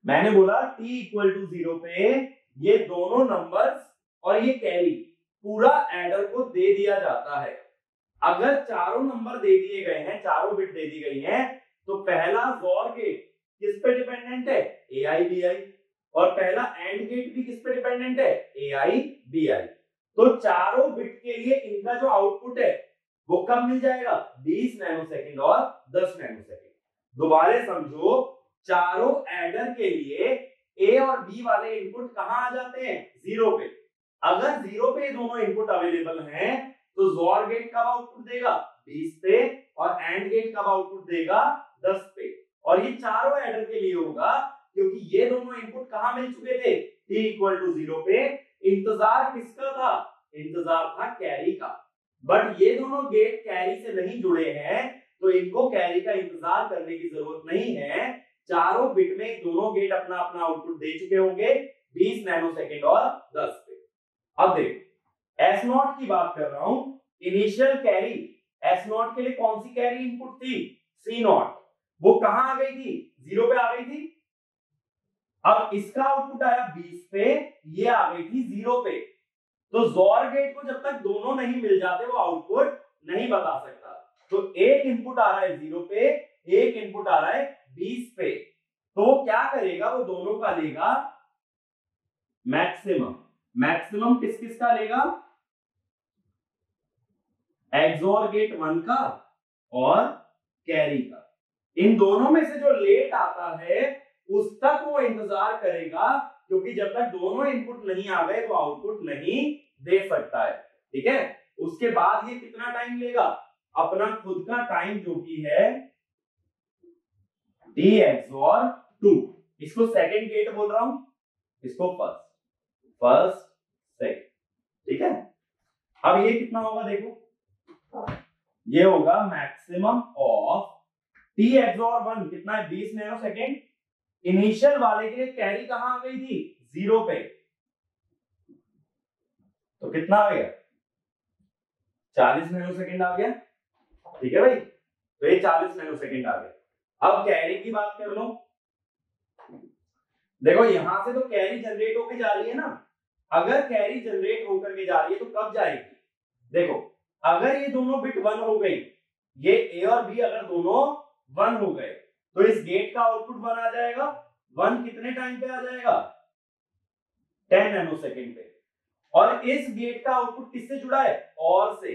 मैंने बोला t=0 पे ये दोनों नंबर्स और ये कैरी पूरा एडर को दे दिया जाता है। अगर चारों नंबर दे दिए गए हैं, चारों बिट पहला जोर गेट किस पे डिपेंडेंट है, AI BI, और पहला एंड गेट भी किस पे डिपेंडेंट है, AI BI। तो चारों बिट के लिए इनका जो आउटपुट है वो कब मिल जाएगा, 20 नैनोसेकंड और 10 नैनोसेकंड। दोबारा समझो, चारों एडर के लिए ए और बी वाले इनपुट कहां आ जाते हैं, 0 पे। अगर 0 पे दोनों इनपुट अवेलेबल हैं तो जोर गेट कब आउटपुट देगा, 20 पे, और एंड गेट कब आउटपुट देगा, 10 पे। और ये चारों एडर के लिए होगा क्योंकि ये दोनों इनपुट कहां मिल चुके थे, t इक्वल टू 0 पे। इंतजार किसका था, इंतजार था कैरी का। बट ये दोनों गेट कैरी से नहीं जुड़े हैं तो इनको कैरी का इंतजार करने की जरूरत नहीं है। चारों बिट में दोनों गेट अपना अपना आउटपुट दे चुके होंगे 20 नैनोसेकंड और 10 पे। अब देखो S0 की बात कर रहा हूं, इनिशियल कैरी S0 के लिए कौन सी कैरी इनपुट थी, C0, वो कहां आ गई थी, 0 पे आ गई थी। अब इसका आउटपुट आया 20 पे, ये आ गई थी 0 पे। तो जोर गेट को जब तक दोनों नहीं मिल जाते वो आउटपुट नहीं बता सकता। तो एक इनपुट आ रहा है 0 पे, एक इनपुट आ रहा है 20 पे, तो वो क्या करेगा, वो दोनों का लेगा मैक्सिमम। मैक्सिमम किस किस का लेगा, एक्सोर गेट 1 का और कैरी का। इन दोनों में से जो लेट आता है उस तक वो इंतजार करेगा, क्योंकि जब तक दोनों इनपुट नहीं आ गए तो आउटपुट नहीं दे सकता है। ठीक है, उसके बाद ये कितना टाइम लेगा, अपना खुद का टाइम जो कि है t XOR 2। इसको सेकंड गेट बोल रहा हूं, इसको फर्स्ट सेकंड। ठीक है, अब ये कितना होगा देखो, ये होगा मैक्सिमम ऑफ t XOR 1 कितना है, 20 नैनोसेकंड। इनिशियल वाले के लिए कैरी कहां आ गई थी, 0 पे, तो कितना आ गया, 40 नैनोसेकंड आ गया। ठीक है भाई, तो ये 40 नैनोसेकंड आ गया। अब कैरी की बात कर लो, देखो यहां से तो कैरी जनरेट होकर जा रही है ना। अगर कैरी जनरेट होकर के जा रही है तो कब जाएगी, देखो अगर ये दोनों बिट 1 हो गई, ये ए और बी अगर दोनों 1 हो गए तो इस गेट का आउटपुट 1 आ जाएगा। 1 कितने टाइम पे आ जाएगा, 10 नैनोसेकंड पे। और इस गेट का आउटपुट किससे जुड़ा है, और से।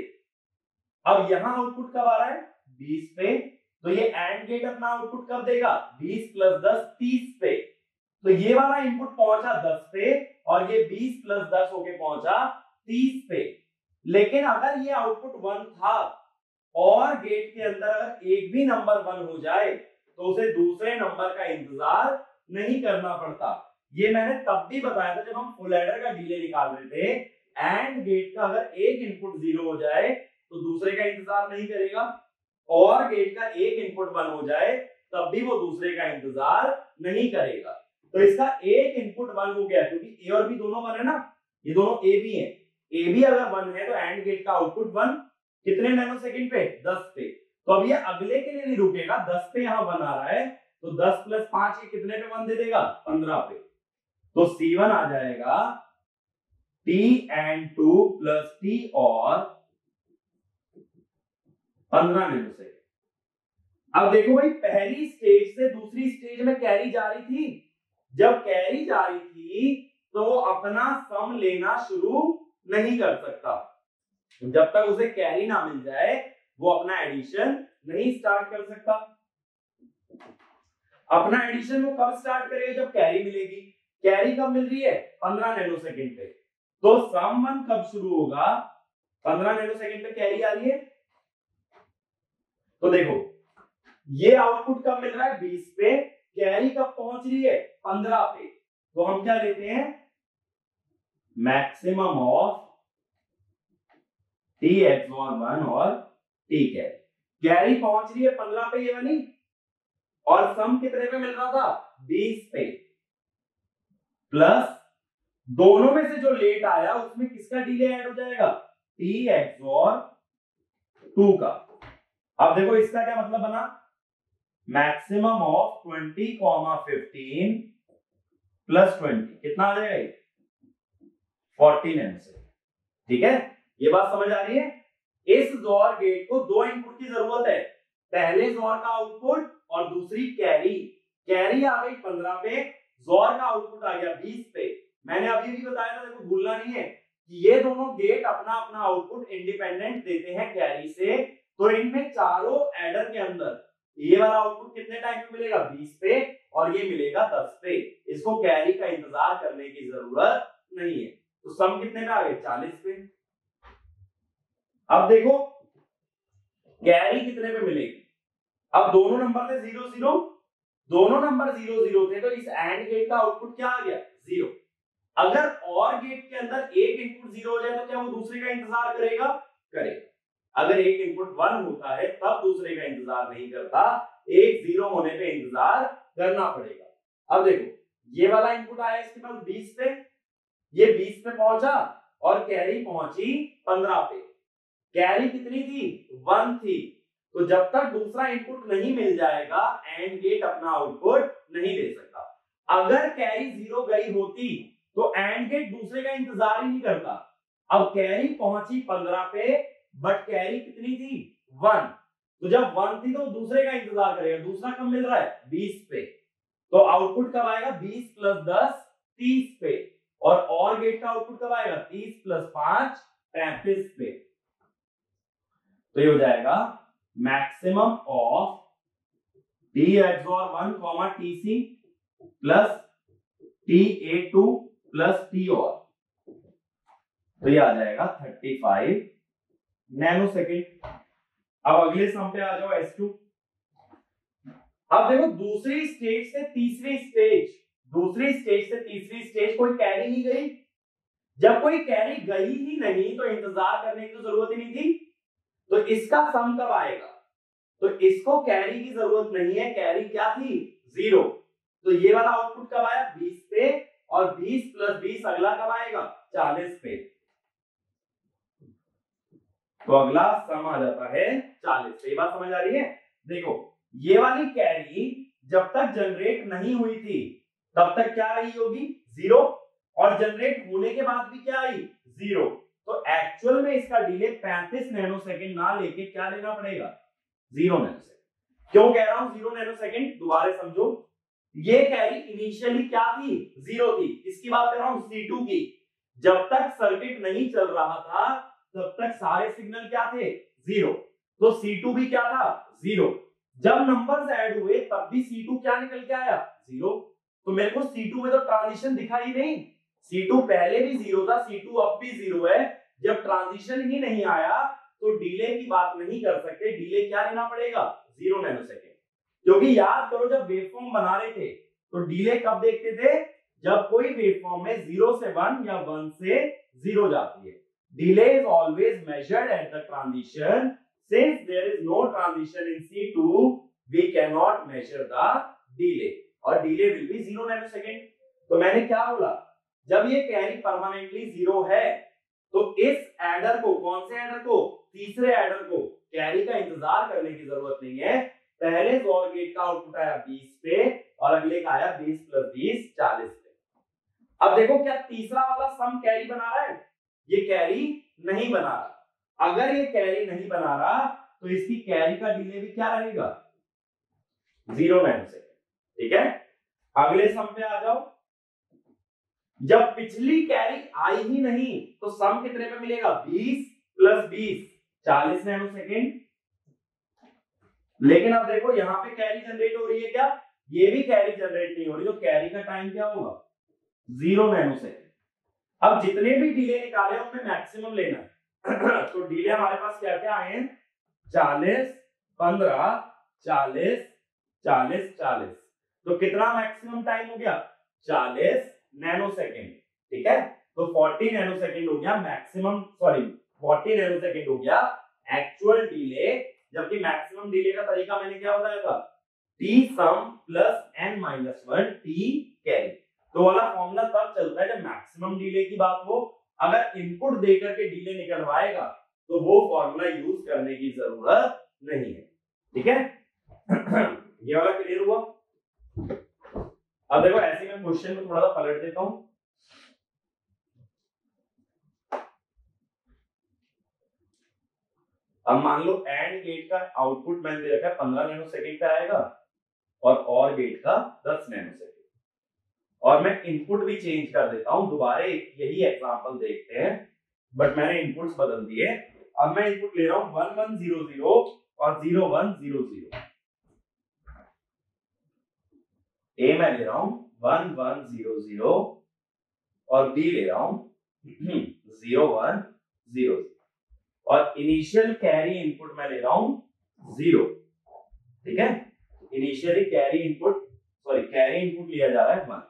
अब यहां आउटपुट कब आ रहा है, 20 पे, तो ये एंड गेट अपना आउटपुट कब देगा, 20 + 10 30 पे। तो ये वाला इनपुट पहुंचा 10 पे और ये 20 + 10 होके पहुंचा 30 पे। लेकिन अगर ये आउटपुट 1 था और गेट के अंदर अगर एक भी नंबर 1 हो जाए तो उसे दूसरे नंबर का इंतजार नहीं करना पड़ता। ये मैंने तब भी बताया था जब हम फुल एडर का डिले निकाल रहे थे। एंड गेट का अगर एक इनपुट 0 हो जाए तो दूसरे का इंतजार नहीं करेगा, और गेट का एक इनपुट 1 हो जाए तब भी वो दूसरे का इंतजार नहीं करेगा। तो इसका एक इनपुट 1 हो गया क्योंकि ए और बी दोनों 1 है ना, ये दोनों ए बी है। ए बी अगर 1 है तो एंड गेट का आउटपुट 1 कितने नैनोसेकंड पे, 10 पे। तो अब ये अगले के लिए नहीं रुकेगा, 10 पे यहां 1 आ रहा है तो 10 + 5 ये कितने पे 1 दे देगा, 15 पे। तो C1 आ जाएगा T(2) + T और 15 नैनोसेकंड। अब देखो भाई, पहली स्टेज से दूसरी स्टेज में कैरी जा रही थी। जब कैरी जा रही थी तो वो अपना सम लेना शुरू नहीं कर सकता। जब तक उसे कैरी ना मिल जाए वो अपना एडिशन नहीं स्टार्ट कर सकता। अपना एडिशन वो कब स्टार्ट करेगा, जब कैरी मिलेगी। कैरी कब मिल रही है, 15 नैनोसेकंड पे। तो सम 1 कब शुरू होगा, 15 नैनोसेकंड पे कैरी आ रही है। तो देखो ये आउटपुट कब मिल रहा है, 20 पे, कैरी कब पहुंच रही है, 15 पे। तो हम क्या लेते हैं, मैक्सिमम ऑफ t XOR 1 और t कैरी। कैरी पहुंच रही है 15 पे ये वाली, और सम कितने पे मिल रहा था, 20 पे। प्लस दोनों में से जो लेट आया उसमें किसका डिले ऐड हो जाएगा, t XOR 2 का। अब देखो इसका क्या मतलब बना, मैक्सिमम ऑफ 20, 15 + 20 कितना आ जाएगा, 40 नैनोसेकंड। ठीक है, ये बात समझ आ रही है। इस जोर गेट को 2 इनपुट की जरूरत है, पहले जोर का आउटपुट और दूसरी कैरी। कैरी आ गई 15 पे, जोर का आउटपुट आ गया 20 पे। मैंने अभी भी बताया था, देखो भूलना नहीं है कि ये दोनों गेट अपना अपना आउटपुट इंडिपेंडेंट देते हैं कैरी से। तो इनमें चारों एडर के अंदर ये वाला आउटपुट कितने टाइम पे मिलेगा? 20 पे, और ये मिलेगा 10 पे। इसको कैरी का इंतजार करने की जरूरत नहीं है। तो सम कितने में आ गए? 40 पे। अब देखो कैरी कितने पे मिलेगी? अब दोनों नंबर थे 0 0, दोनों नंबर 0 0 थे, तो इस एंड गेट का आउटपुट क्या आ गया? 0। अगर और गेट के अंदर एक इनपुट 0 हो जाए तो क्या वो दूसरे का इंतजार करेगा? करेगा। अगर एक इनपुट 1 होता है तब दूसरे का इंतजार नहीं करता, एक 0 होने पे इंतजार करना पड़ेगा। अब देखो ये वाला इनपुट आया इसके पास 20 पे, ये 20 पे पहुंचा और कैरी पहुंची 15 पे। कैरी कितनी थी? 1 थी। तो जब तक दूसरा इनपुट नहीं मिल जाएगा एंड गेट अपना आउटपुट नहीं दे सकता। अगर कैरी 0 गई होती तो एंड गेट दूसरे का इंतजार ही नहीं करता। अब कैरी पहुंची 15 पे, बट कैरी कितनी थी? 1। तो जब 1 थी तो दूसरे का इंतजार करेगा। दूसरा कब मिल रहा है? 20 पे। तो आउटपुट कब आएगा? 20 + 10 30 पे। और गेट का आउटपुट कब आएगा? 30 + 5 35 पे। तो ये हो जाएगा maximum of TXOR 1, TC plus TA2 plus TOR। तो ये आ जाएगा 35 नैनोसेकंड। अब अगले सम पे आ जाओ S2। अब देखो दूसरी स्टेज से तीसरी स्टेज, दूसरी स्टेज से तीसरी स्टेज कोई कैरी नहीं गई। जब कोई कैरी गई ही नहीं तो इंतजार करने की तो जरूरत ही नहीं थी। तो इसका सम कब आएगा? तो इसको कैरी की जरूरत नहीं है, कैरी क्या थी? 0। तो ये वाला आउटपुट कब आया? 20 पे, और 20 + 20 अगला कब आएगा? 40 पे। तो अगला सम आ जाता है 40। ये बात समझ आ रही है? देखो ये वाली कैरी जब तक जनरेट नहीं हुई थी तब तक क्या रही होगी? 0। और जनरेट होने के बाद भी क्या आई? 0। तो एक्चुअल में इसका डिले 35 नैनोसेकंड ना लेके क्या लेना पड़ेगा? 0 नैनोसेकंड। क्यों कह रहा हूं 0 नैनोसेकंड? दोबारा समझो। ये कैरी इनिशियली क्या थी? 0 थी। किसकी बात कर रहा हूं? C2 की। जब तक सर्किट नहीं चल रहा था तब तक सारे सिग्नल क्या थे? 0। तो C2 भी क्या था? 0। जब नंबर्स ऐड हुए तब भी C2 क्या निकल के आया? 0। तो मेरे को C2 में तो ट्रांजिशन दिखा ही नहीं। C2 पहले भी 0 था, C2 अब भी 0 है। जब ट्रांजिशन ही नहीं आया तो डिले की बात नहीं कर सकते। डिले क्या लेना पड़ेगा? 0 नैनोसेकंड। क्योंकि याद करो जब वेवफॉर्म बना रहे थे तो डिले कब देखते थे? जब कोई वेवफॉर्म में 0 से 1 या 1 से 0 जाती है। Delay is always measured at the transition. Since there is no transition in C2, we cannot measure the delay. और delay will be 0 नैनोसेकंड। तो मैंने क्या बोला? जब ये कैरी परमानेंटली 0 है तो इस एडर को, कौन से एडर को? तीसरे एडर को कैरी का इंतजार करने की जरूरत नहीं है। पहले जोर गेट का आउटपुट आया 20 पे और अगले का आया 20 + 20 40 पे। अब देखो क्या तीसरा वाला सम कैरी बना रहा है? ये कैरी नहीं बना रहा। अगर ये कैरी नहीं बना रहा तो इसकी कैरी का डिले भी क्या रहेगा? 0 नैनोसेकंड। ठीक है, अगले सम पे आ जाओ। जब पिछली कैरी आई ही नहीं तो सम कितने पे मिलेगा? 20 + 20 40 नैनोसेकंड। लेकिन अब देखो यहां पे कैरी जनरेट हो रही है क्या? ये भी कैरी जनरेट नहीं हो रही, तो कैरी का टाइम क्या होगा? 0 नैनोसेकंड। अब जितने भी डिले निकाले उनमें मैक्सिमम लेना है। तो डिले हमारे पास क्या क्या आए हैं? 40 15 40 40 40। तो कितना मैक्सिमम टाइम हो गया? 40 नैनोसेकंड। ठीक है, तो 40 नैनोसेकंड हो गया मैक्सिमम, सॉरी 40 नैनोसेकंड हो गया एक्चुअल डिले। जबकि मैक्सिमम डिले का तरीका मैंने क्या बताया था? T sum + n-1 T carry. तो वाला फॉर्मूला तब चलता है जब मैक्सिमम डिले की बात हो। अगर इनपुट देकर के डिले निकलवाएगा तो वो फॉर्मूला यूज करने की जरूरत नहीं है। ठीक है, ये वाला क्लियर हुआ? अब देखो ऐसे मैं क्वेश्चन को थोड़ा सा पलट देता हूं। अब मान लो एंड गेट का आउटपुट मैंने दे रखा है 15 नैनोसेकंड पे आएगा और गेट का 10 नैनोसेकंड, और मैं इनपुट भी चेंज कर देता हूं। दोबारा यही एग्जांपल देखते हैं, बट मैंने इनपुट्स बदल दिए। अब मैं इनपुट ले रहा हूं 1100 और 0100। ए मैं ले रहा हूं 1100 और बी ले रहा हूं 0100, और इनिशियल कैरी इनपुट मैं ले रहा हूं 0। ठीक है, इनिशियली कैरी इनपुट लिया जा रहा है 1।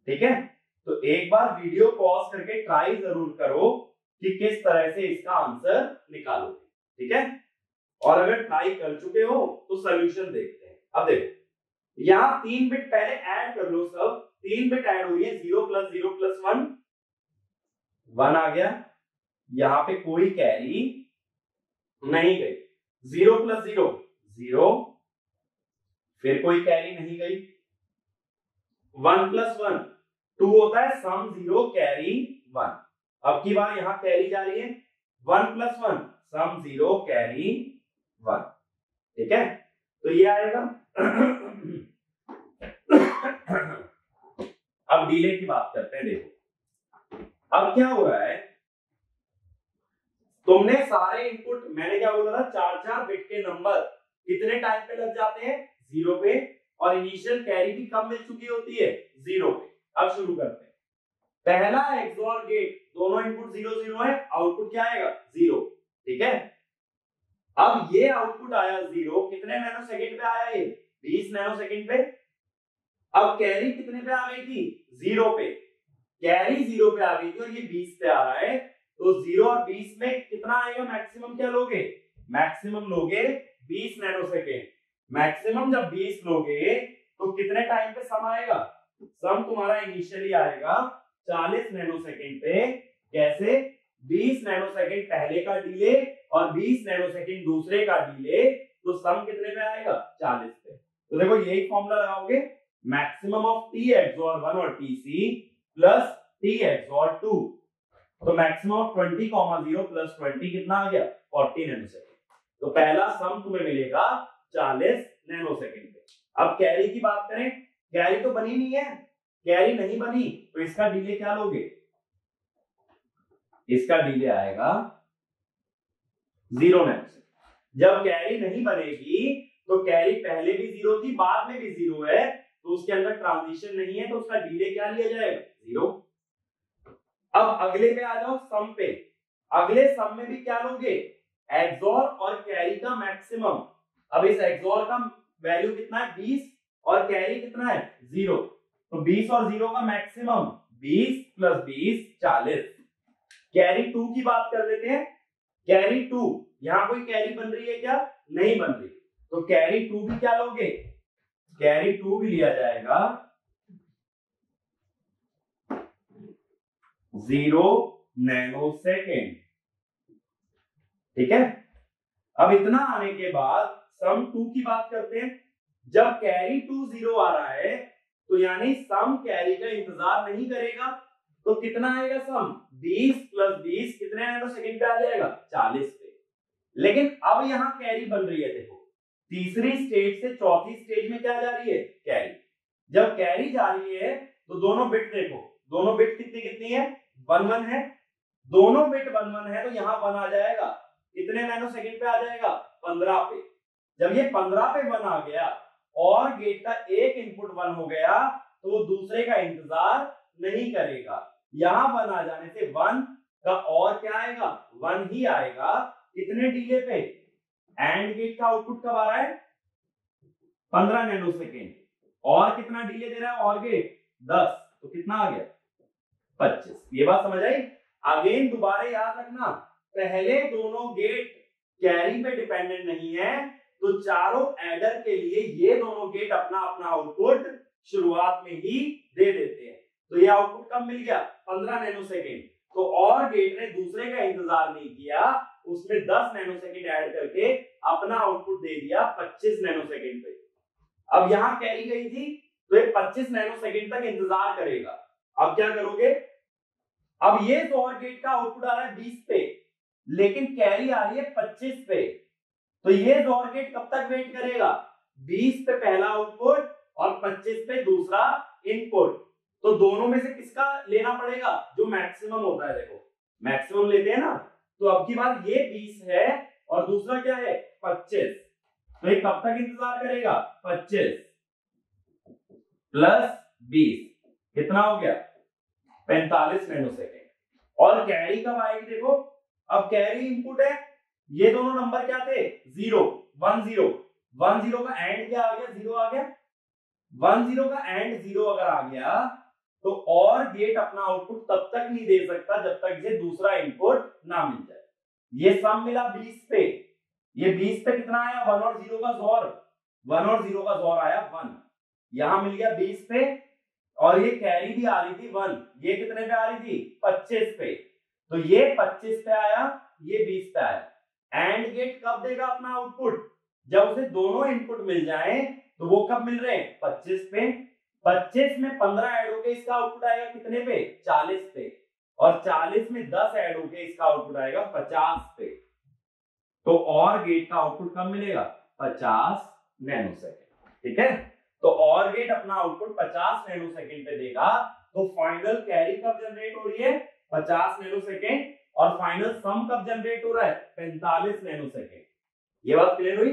ठीक है, तो एक बार वीडियो पॉज करके ट्राई जरूर करो कि किस तरह से इसका आंसर निकालो। ठीक है, और अगर ट्राई कर चुके हो तो सॉल्यूशन देखते हैं। अब देखो, यहां 3 बिट पहले ऐड कर लो। सब 3 बिट ऐड हो रही है, 0 + 0 + 1 1 आ गया। यहां पे कोई कैरी नहीं गई। 0 + 0 0, फिर कोई कैरी नहीं गई। 1 + 1 2 होता है, सम 0 कैरी 1। अब की बार यहां कैरी जा रही है 1 + 1 सम 0 कैरी 1। ठीक है, तो ये आएगा। अब डिले की बात करते हैं। देखो अब क्या हो रहा है, तुमने सारे इनपुट, मैंने क्या बोला था, 4-4 बिट के नंबर कितने टाइम पे लग जाते हैं, 0 पे, और इनिशियल कैरी भी कब मिल चुकी होती है, 0 पे। अब शुरू करते हैं। पहला एक्सओर गेट, दोनों इनपुट 0 0 है, आउटपुट क्या आएगा 0। ठीक है, अब ये आउटपुट आया 0, कितने नैनोसेकंड पे आया, ये 20 नैनोसेकंड पे। अब कैरी कितने पे आ गई थी, 0 पे। कैरी 0 पे आ गई थी और ये 20 पे आ रहा है, तो 0 और 20 में कितना आएगा, मैक्सिमम क्या लोगे, मैक्सिमम लोगे 20 नैनोसेकंड। मैक्सिमम जब 20 लोगे तो कितने टाइम पे सम आएगा, सम तुम्हारा इनिशियली आएगा 40 नैनोसेकंड पे। कैसे, 20 नैनोसेकंड पहले का डिले और 20 नैनोसेकंड दूसरे का डिले, तो सम कितने पे आएगा, 40 पे। तो देखो यही फॉर्मूला लगाओगे, मैक्सिमम ऑफ टी एक्सओर 1 और टीसी प्लस टी एक्सओर 2, तो मैक्सिमम ऑफ 20,0 प्लस 20 कितना आ गया, 40 नैनोसेकंड। तो पहला सम तुम्हें मिलेगा 40 नैनोसेकंड पे। अब कैरी की बात करें, कैरी तो बनी नहीं है, कैरी नहीं बनी तो इसका डिले क्या लोगे, इसका डिले आएगा 0 नैनोसेकंड। जब कैरी नहीं बनेगी तो कैरी पहले भी 0 थी, बाद में भी 0 है, तो उसके अंदर ट्रांजिशन नहीं है, तो उसका डिले क्या लिया जाएगा, 0। अब अगले पे आ जाओ, सम पे। अगले सम में भी क्या लोगे, एक्सओर और कैरी का मैक्सिमम। अब इस एक्सओर का वैल्यू कितना है, 20, और कैरी कितना है, 0, तो 20 और 0 का मैक्सिमम 20 + 20 40। कैरी 2 की बात कर लेते हैं। कैरी 2, यहां कोई कैरी बन रही है क्या, नहीं बन रही, तो कैरी 2 भी क्या लोगे, कैरी 2 भी लिया जाएगा 0 नैनोसेकंड। ठीक है, अब इतना आने के बाद सम 2 की बात करते हैं। जब कैरी 2 0 आ रहा है तो यानी सम कैरी का इंतजार नहीं करेगा, तो कितना आएगा सम, 20 + 20 कितने नैनोसेकंड पे आ जाएगा, 40 पे। लेकिन अब यहां कैरी बन रही है, देखो तीसरी स्टेज से चौथी स्टेज में क्या जा रही है, कैरी। जब कैरी जा रही है तो दोनों बिट देखो, दोनों बिट कितनी कितनी है, 1 1 है, दोनों बिट 1 1 है, तो यहां 1 आ जाएगा, कितने नैनोसेकंड पे आ जाएगा, 15 पे। जब ये 15 पे 1 आ गया और गेट का एक इनपुट 1 हो गया, तो वो दूसरे का इंतजार नहीं करेगा। यहां 1 आ जाने से 1 का और क्या आएगा, 1 ही आएगा। कितने डिले पे, एंड गेट का आउटपुट कब आ रहा है, 15 नैनोसेकंड, और कितना डिले दे रहा है और गेट, 10, तो कितना आ गया, 25। ये बात समझ आई। अगेन दोबारा याद रखना, पहले दोनों गेट कैरी पे डिपेंडेंट नहीं है, तो चारों एडर के लिए ये दोनों गेट अपना अपना आउटपुट शुरुआत में ही दे देते हैं। तो ये आउटपुट कब मिल गया, 15 नैनोसेकंड। तो और गेट ने दूसरे का इंतजार नहीं किया, उसमें 10 नैनोसेकंड ऐड करके अपना आउटपुट दे दिया 25 नैनोसेकंड पे। अब यहां कैरी गई थी, तो ये 25 नैनोसेकंड तक इंतजार करेगा। अब क्या करोगे, अब ये जोर गेट का आउटपुट आ रहा है 20 पे, लेकिन कैरी आ रही है 25 पे, तो ये जोर गेट कब तक वेट करेगा? 20 पे पहला आउटपुट और 25 पे दूसरा इनपुट। तो दोनों में से किसका लेना पड़ेगा? जो मैक्सिमम होता है। देखो मैक्सिमम लेते हैं ना, तो अब की बार ये 20 है और दूसरा क्या है? 25। तो ये कब तक इंतजार करेगा? 25 प्लस 20 कितना हो गया? 45 नैनोसेकंड। और कैरी कब आएगी? देखो अब कैरी इनपुट है, ये दोनों नंबर क्या थे? 0 1 0। 1 0 का एंड क्या आ गया? 0 आ गया। 1 0 का एंड 0 अगर आ गया तो और गेट अपना आउटपुट तब तक नहीं दे सकता जब तक इसे दूसरा इनपुट ना मिल जाए। ये सम मिला 20 पे, ये 20 पे कितना आया? 1 और 0 का जोर, 1 और 0 का जोर आया 1, यहां मिल गया 20 पे। और ये कैरी भी आ रही थी 1, ये कितने पे आ रही थी? 25 पे। तो ये 25 पे आया, ये 20 पे आया। एंड गेट कब देगा अपना आउटपुट? जब उसे दोनों इनपुट मिल जाए। तो वो कब मिल रहे हैं? 25 पे। 25 में 15 ऐड होके इसका आउटपुट आएगा कितने पे? 40 पे। और 40 में 10 ऐड होके इसका आउटपुट आएगा 50 पे। तो और गेट का आउटपुट कब मिलेगा? 50 नैनोसेकंड। ठीक है, तो और गेट अपना आउटपुट 50 नैनोसेकंड पे देगा। तो फाइनल कैरी कब जनरेट हो रही है? 50 नैनोसेकंड। और फाइनल सम कब जनरेट हो रहा है? 45 नैनोसेकंड। ये बात क्लियर हुई?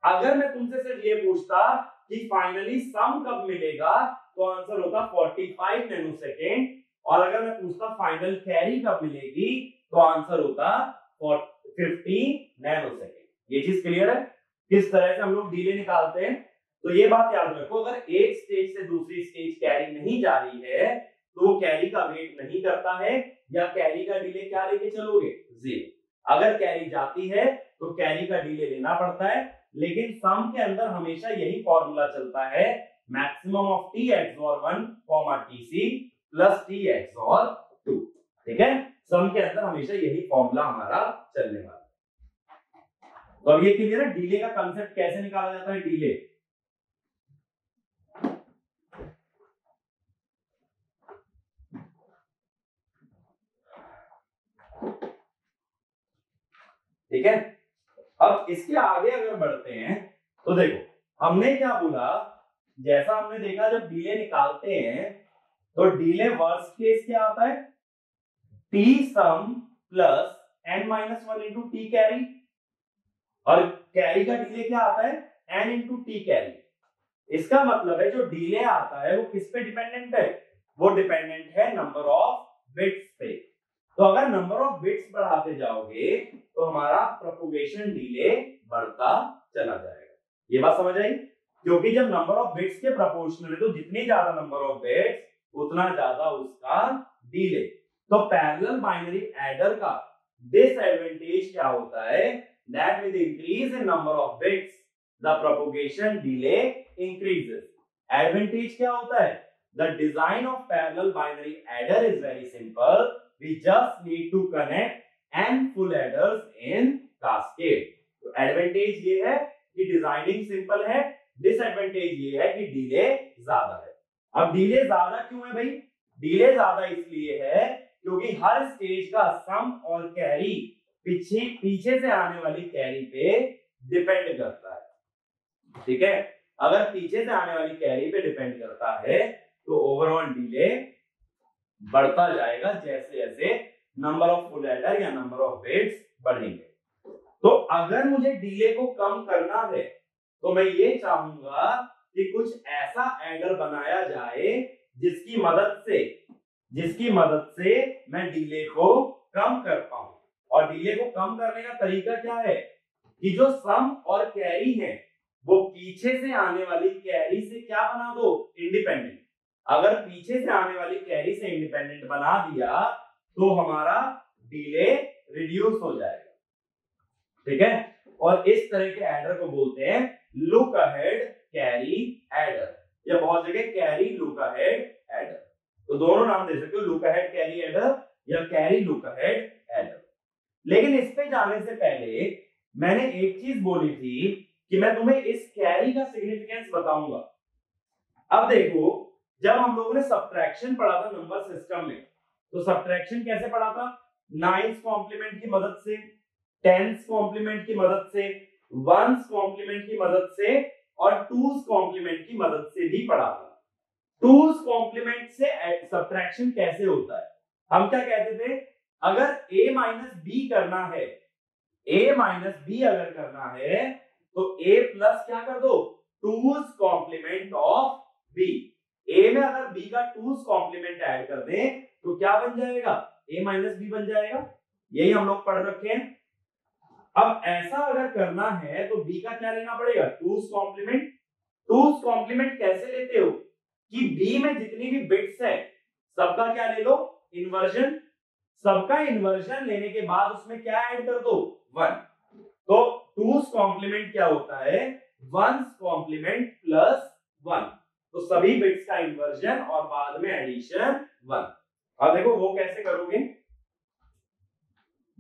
अगर मैं तुमसे सिर्फ ये पूछता कि फाइनली सम कब मिलेगा, तो आंसर होता 45 नैनोसेकंड। और अगर मैं पूछता फाइनल कैरी कब मिलेगी, तो आंसर होता 50 नैनोसेकंड। ये चीज क्लियर है किस तरह से हम लोग डिले निकालते हैं? तो ये बात याद रखो, अगर एक स्टेज से दूसरी स्टेज कैरी नहीं जा रही है तो वो कैरी का वेट नहीं करता है, या कैरी का डिले क्या लेके चलोगे? 0। अगर कैरी जाती है तो कैरी का डिले लेना पड़ता है, लेकिन सम के अंदर हमेशा यही फॉर्मूला चलता है, maximum of T XOR 1 TC plus T XOR 2। ठीक है, सम के अंदर हमेशा यही फॉर्मूला हमारा चलने वाला है। तो अब ये क्लियर है डिले का कंसेप्ट कैसे निकाला जाता है? डिले ठीक है। अब इसके आगे अगर बढ़ते हैं तो देखो हमने क्या बोला, जैसा हमने देखा जब डिले निकालते हैं तो डिले वर्स्ट केस क्या आता है? T sum plus n minus 1 into T carry. और कैरी का डिले क्या आता है? n into T carry. इसका मतलब है जो डिले आता है वो किस पे डिपेंडेंट है? वो डिपेंडेंट है नंबर ऑफ बिट्स पे। तो अगर नंबर ऑफ बिट्स बढ़ाते जाओगे तो हमारा प्रोपगेशन डिले बढ़ता चला जाएगा। ये बात समझ आई? क्योंकि जब नंबर ऑफ बिट्स के प्रोपोर्शनल है तो जितनी ज्यादा नंबर ऑफ बिट्स उतना ज्यादा उसका डिले। तो पैरेलल बाइनरी एडर का डिसएडवांटेज क्या होता है? That with increase in number of bits the propagation delay increases. Advantage क्या होता है? The design of parallel binary adder is very simple, we just need to connect n full adders in cascade। तो advantage ये है कि designing simple है, disadvantage ये है कि डिले ज्यादा है। अब डिले ज्यादा क्यों है भाई? डिले ज्यादा इसलिए है क्योंकि हर स्टेज का सम और कैरी पीछे से आने वाली कैरी पे डिपेंड करता है। ठीक है, अगर पीछे से आने वाली कैरी पे डिपेंड करता है तो ओवरऑल डिले बढ़ता जाएगा जैसे जैसे नंबर ऑफ फुल एडर या नंबर ऑफ बिट्स बढ़ेंगे। तो अगर मुझे डिले को कम करना है तो मैं ये चाहूंगा कि कुछ ऐसा एडर बनाया जाए जिसकी मदद से मैं डिले को कम कर पाऊं। और डिले को कम करने का तरीका क्या है? कि जो सम और कैरी है वो पीछे से आने वाली कैरी से क्या बना दो? इंडिपेंडेंट। अगर पीछे से आने वाली कैरी से इंडिपेंडेंट बना दिया तो हमारा डिले रिड्यूस हो जाएगा। ठीक है, और इस तरह के एडर को बोलते हैं लुक अहेड कैरी एडर, या बहुत जगह कैरी लुक अहेड एडर। तो दोनों नाम दे सकते हो, लुक अहेड कैरी एडर या कैरी लुक अहेड एडर। लेकिन इस पे जाने से पहले मैंने एक चीज बोली थी कि मैं तुम्हें इस कैरी का सिग्निफिकेंस बताऊंगा। अब देखो, जब हम लोगों ने सब्ट्रैक्शन पढ़ा था नंबर सिस्टम में, तो सब्ट्रैक्शन कैसे पढ़ा था? 9s कॉम्प्लीमेंट की मदद से, 10s कॉम्प्लीमेंट की मदद से, 1s कॉम्प्लीमेंट की मदद से और 2s कॉम्प्लीमेंट की मदद से भी पढ़ा था। 2s कॉम्प्लीमेंट से सब्ट्रैक्शन कैसे होता है? हम क्या कहते थे, अगर a माइनस बी करना है, a माइनस बी अगर करना है तो a प्लस क्या कर दो, 2s complement of b। a में अगर b का 2s कॉम्प्लीमेंट ऐड कर दें तो क्या बन जाएगा, a माइनस बी बन जाएगा। यही हम लोग पढ़ रखे हैं। अब ऐसा अगर करना है तो b का क्या लेना पड़ेगा, 2s कॉम्प्लीमेंट। 2s कॉम्प्लीमेंट कैसे लेते हो कि b में जितनी भी बिट्स है सबका क्या ले लो, इन्वर्जन। सबका इन्वर्जन लेने के बाद उसमें क्या ऐड कर दो, 1। तो 2s कॉम्प्लीमेंट क्या होता है, 1s कॉम्प्लीमेंट प्लस 1। तो सभी बिट्स का इन्वर्जन और बाद में एडिशन 1। अब देखो वो कैसे करोगे,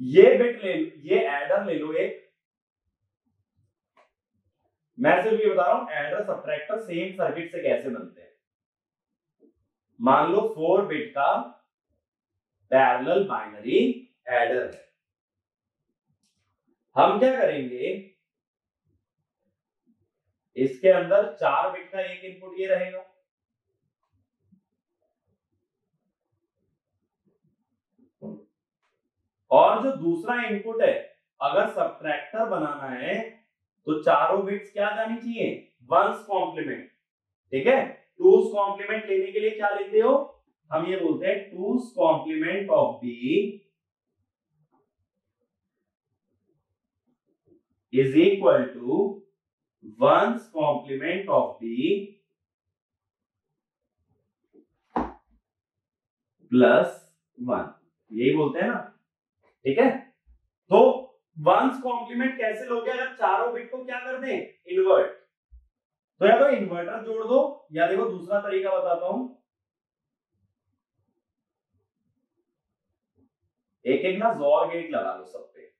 ये बिट ले, ये एडर ले लो एक। मैं सिर्फ ये बता रहा हूं एडर सब्ट्रैक्टर सेम सर्किट से कैसे बनते हैं। मान लो 4 बिट का पैरेलल बाइनरी एडर है। हम क्या करेंगे, इसके अंदर 4 बिट का एक इनपुट ये रहेगा, और जो दूसरा इनपुट है अगर सब्ट्रैक्टर बनाना है तो चारों बिट्स क्या जानी चाहिए, 1s कॉम्प्लीमेंट। ठीक है, 2s कॉम्प्लीमेंट लेने के लिए क्या लेते हो, हम ये बोलते हैं 2s complement of b is equal to 1s complement of b plus 1, यही बोलते हैं ना। ठीक है, तो 1s कॉम्प्लीमेंट कैसे लोगे, अगर चारों बिट को क्या कर दें, इन्वर्ट। तो या तो इन्वर्टर जोड़ दो, या देखो दूसरा तरीका बताता हूं, एक एक ना जोर गेट लगा लो सब पे।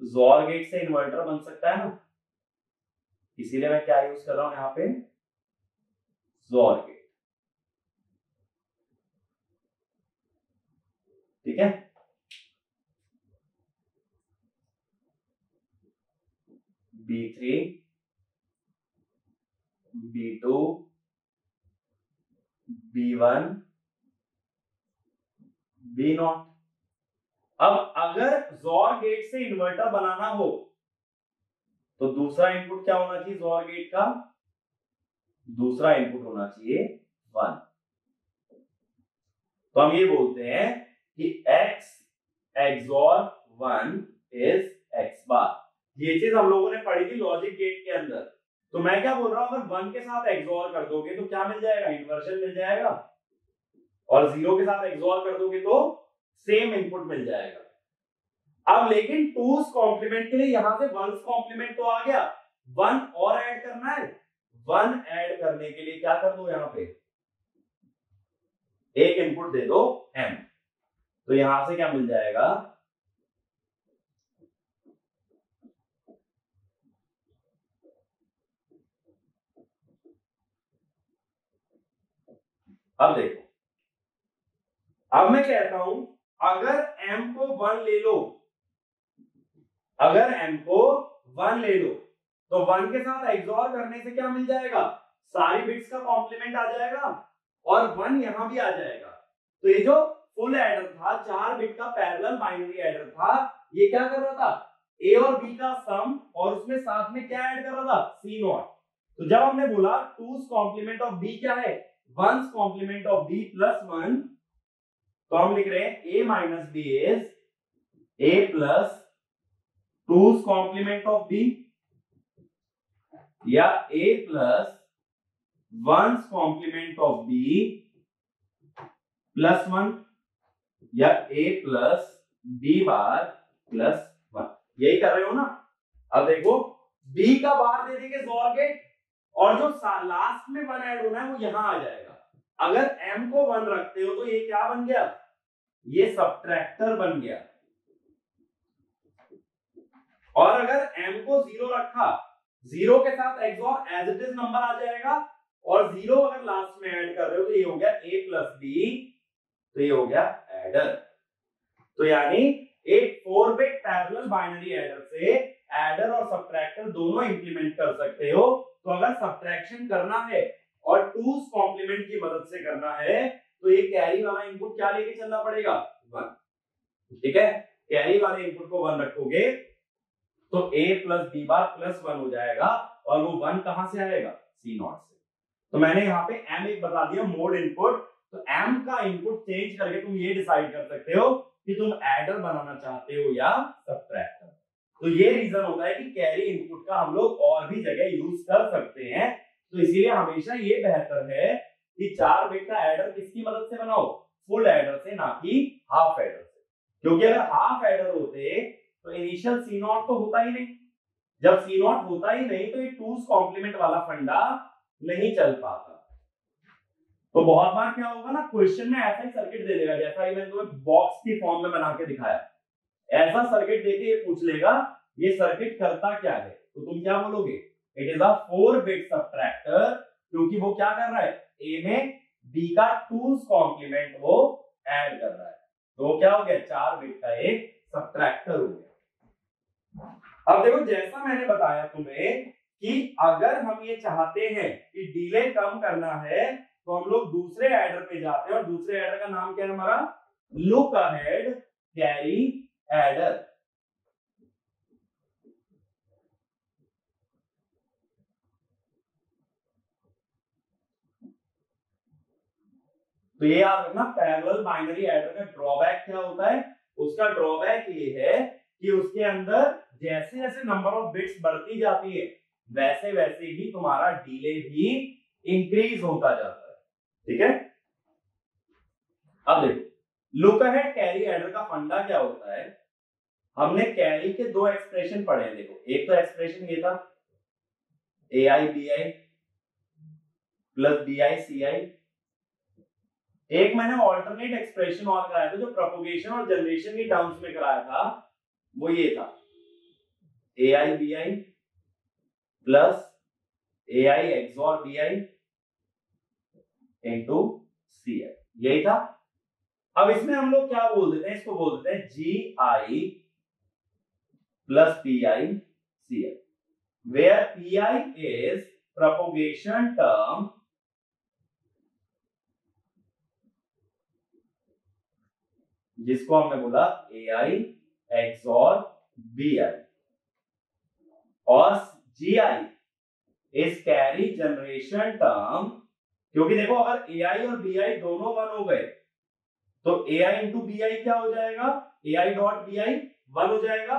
जोर गेट से इन्वर्टर बन सकता है ना, इसीलिए मैं क्या यूज कर रहा हूं यहां पे, जोर गेट। ठीक है, B3 B2 B1 B0। अब अगर जोर गेट से इन्वर्टर बनाना हो तो दूसरा इनपुट क्या होना चाहिए, जोर गेट का दूसरा इनपुट होना चाहिए 1। तो हम ये बोलते हैं कि x XOR 1 इज x बार। ये चीज हम लोगों ने पढ़ी थी लॉजिक गेट के अंदर। तो मैं क्या बोल रहा हूं, अगर 1 के साथ XOR कर दोगे तो क्या मिल जाएगा, इन्वर्जन मिल जाएगा, और 0 के साथ XOR कर दोगे तो सेम इनपुट मिल जाएगा। अब लेकिन 2s कॉम्प्लीमेंट के लिए यहां से 1s कॉम्प्लीमेंट तो आ गया, 1 और ऐड करना है। 1 ऐड करने के लिए क्या कर दो, यहां पे एक इनपुट दे दो m। तो यहां से क्या मिल जाएगा, अब देखो, अब मैं कहता हूं अगर m को 1 ले लो, अगर m को 1 ले लो तो 1 के साथ XOR करने से क्या मिल जाएगा, सारी बिट्स का कॉम्प्लीमेंट आ जाएगा और 1 यहां भी आ जाएगा। तो ये जो फुल एडर था, 4 बिट का पैरेलल बाइनरी एडर था, ये क्या कर रहा था, a और b का सम और उसमें साथ में क्या ऐड कर रहा था, C0। तो जब हमने बोला 2s कॉम्प्लीमेंट ऑफ b क्या है, 1s complement of b plus 1, तो हम लिख रहे हैं a minus b is a plus 2s complement of b, या a plus 1s complement of b plus 1, या a plus b bar plus 1। यही कर रहे हो ना। अब देखो b का बार दे देंगे जोर गेट, और जो लास्ट में 1 ऐड होना है वो यहां आ जाएगा। अगर m को 1 रखते हो तो ये क्या बन गया, ये सब्ट्रैक्टर बन गया। और अगर m को 0 रखा, 0 के साथ XOR as it is number आ जाएगा, और 0 अगर लास्ट में ऐड कर रहे हो तो ये हो गया a प्लस b। तो ये हो गया एडर। तो यानी एक 4 बिट पैरेलल बाइनरी एडर से एडर और सब्ट्रैक्टर दोनों इंप्लीमेंट कर सकते हो। तो अगर सब्ट्रैक्शन करना है और टूज कॉम्प्लीमेंट की मदद से करना है तो ये कैरी वाला इनपुट क्या लेके चलना पड़ेगा 1। ठीक है, कैरी वाले इनपुट को 1 रखोगे तो a plus b bar plus 1 हो जाएगा और वो 1 कहां से आएगा C नॉट से। तो मैंने यहाँ पे m एक बता दिया मोड इनपुट। तो m का इनपुट चेंज करके तुम ये डिसाइड कर सकते हो कि तुम एडर बनाना चाहते हो या सब्ट्रैक्टर। तो ये रीजन होता है कि कैरी इनपुट का हम लोग और भी जगह यूज कर सकते हैं। तो इसीलिए हमेशा ये बेहतर है कि 4 बिट का एडर किसकी मदद से बनाओ, फुल एडर से, ना कि हाफ एडर से। क्योंकि अगर हाफ एडर होते तो इनिशियल सी नॉट तो होता ही नहीं। जब सी नॉट होता ही नहीं तो ये टूज कॉम्प्लीमेंट वाला फंडा नहीं चल पाता। तो बहुत बार क्या होगा ना, क्वेश्चन में ऐसा ही सर्किट दे देगा जैसा ही मैंने तुम्हें बॉक्स की फॉर्म में बना के दिखाया। ऐसा सर्किट देके ये पूछ लेगा ये सर्किट करता क्या है, तो तुम क्या बोलोगे, it is a 4 bit subtractor. क्योंकि वो क्या कर रहा है, ए में बी का टूज कॉम्प्लीमेंट वो ऐड कर रहा है। तो वो क्या हो गया, 4 बिट का एक सब्ट्रैक्टर हो गया। अब देखो जैसा मैंने बताया तुम्हें कि अगर हम ये चाहते हैं कि डिले कम करना है तो हम लोग दूसरे एडर पे जाते हैं और दूसरे एडर का नाम क्या है हमारा, लुक अहेड कैरी एडर। तो ये याद रखना, पैरेलल बाइनरी एडर का ड्रॉबैक क्या होता है, उसका ड्रॉबैक ये है कि उसके अंदर जैसे जैसे नंबर ऑफ बिट्स बढ़ती जाती है वैसे वैसे ही तुम्हारा डिले भी इंक्रीज होता जाता है। ठीक है, अब देखो लुक अहेड कैरी एडर का फंडा क्या होता है। हमने कैरी के 2 एक्सप्रेशन पढ़े हैं। देखो एक तो एक्सप्रेशन ये था AI BI plus BI CI। एक मैंने ऑल्टरनेट एक्सप्रेशन और कराया था जो प्रोपगेशन और जनरेशन की टर्म्स में कराया था, वो ये था AI BI plus AI XOR BI into CI, यही था। अब इसमें हम लोग क्या बोल देते हैं, इसको बोल देते हैं GI plus PI CI, where PI is propagation term जिसको हमने बोला AI XOR BI और GI is carry generation term। क्योंकि देखो अगर AI और BI दोनों 1 हो गए तो AI इंटू BI क्या हो जाएगा, AI डॉट BI 1 हो जाएगा।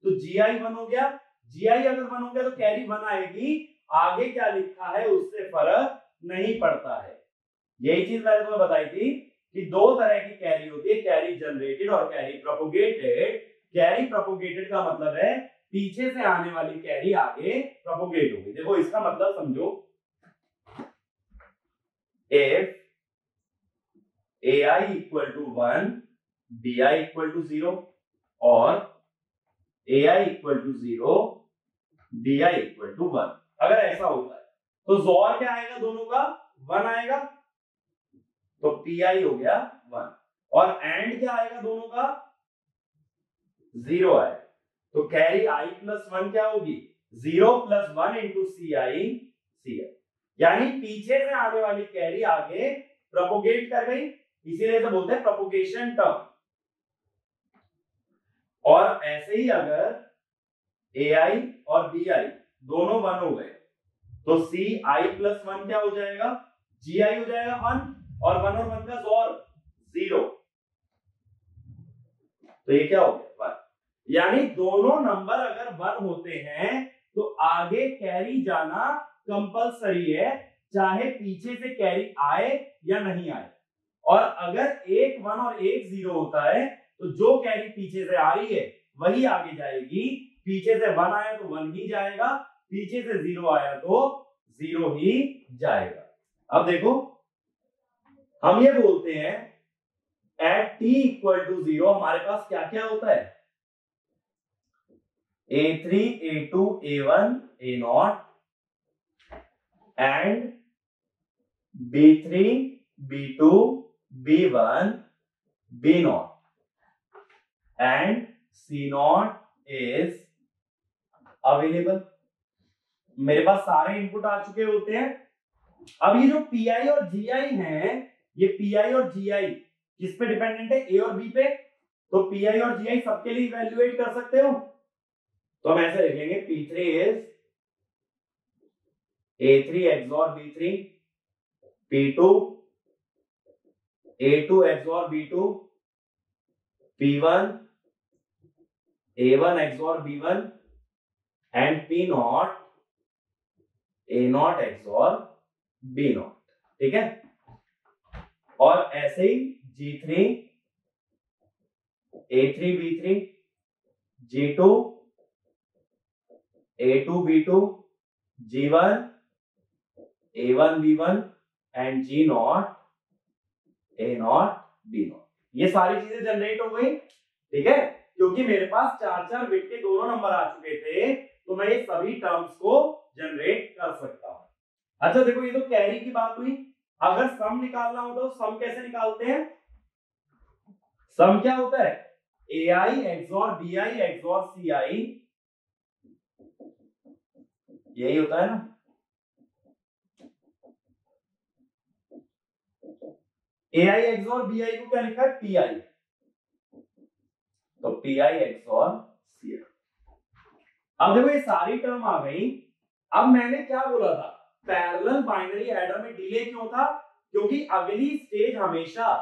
तो GI 1 हो गया, GI अगर 1 हो गया तो कैरी 1 आएगी, आगे क्या लिखा है उससे फर्क नहीं पड़ता है। यही चीज मैंने तुम्हें बताई थी कि 2 तरह की कैरी होती है, कैरी जनरेटेड और कैरी प्रोपोगेटेड। कैरी प्रोपोगेटेड का मतलब है पीछे से आने वाली कैरी आगे प्रोपोगेट होगी। देखो इसका मतलब समझो, if AI equal to 1 BI equal to 0 और AI equal to 0 BI equal to 1, अगर ऐसा होता है तो जोर क्या आएगा, दोनों का 1 आएगा, तो PI हो गया 1, और एंड क्या आएगा दोनों का 0 आएगा। तो कैरी I प्लस 1 क्या होगी, 0 प्लस 1 इंटू CI, यानी पीछे से आने वाली कैरी आगे प्रोपोगेट कर गई, इसीलिए तो बोलते हैं प्रोपोगेशन टर्म। और ऐसे ही अगर AI और BI दोनों 1 हो गए तो CI प्लस 1 क्या हो जाएगा, GI हो जाएगा 1, और 1 और 1 का जोर 0, तो ये क्या हो गया 1। यानी दोनों नंबर अगर 1 होते हैं तो आगे कैरी जाना कंपलसरी है, चाहे पीछे से कैरी आए या नहीं आए। और अगर एक 1 और एक 0 होता है तो जो कैरी पीछे से आ रही है वही आगे जाएगी, पीछे से 1 आया तो 1 ही जाएगा, पीछे से 0 आया तो 0 ही जाएगा। अब देखो हम ये बोलते हैं एट t इक्वल टू 0 हमारे पास क्या क्या होता है, A3 A2 A1 A0 and B3 B2 B1 B naught and C naught is available। मेरे पास सारे इनपुट आ चुके होते हैं। अब ये जो PI और GI हैं, ये PI और GI किस पे डिपेंडेंट है? A और B पे। तो PI और GI सबके लिए इवैल्यूएट कर सकते हो। तो हम ऐसे लिख लेंगे P3 is A3 XOR B3, P2 A2 XOR B2, P1 A1 XOR B1 and P naught A0 XOR B0। ठीक है। और ऐसे ही G3 A3 B3, G2 A2 B2, G1 A1 B1 and G0 A0 B0। ये सारी चीजें generate हो गई। ठीक है, क्योंकि मेरे पास 4-4 बिट के दोनों नंबर आ चुके थे, तो मैं ये सभी टर्म्स को जनरेट कर सकता हूं। अच्छा देखो, ये तो कैरी की बात हुई। अगर सम निकालना होता तो सम कैसे निकालते हैं? सम क्या होता है? AI XOR BI XOR CI, यही होता है ना। AI XOR BI को क्या लिखा है? PI। तो PI XOR CI। अब देखो ये सारी टर्म आ गई। अब मैंने क्या बोला था? पैरेलल बाइनरी एडर में डिले क्यों था? क्योंकि अगली स्टेज हमेशा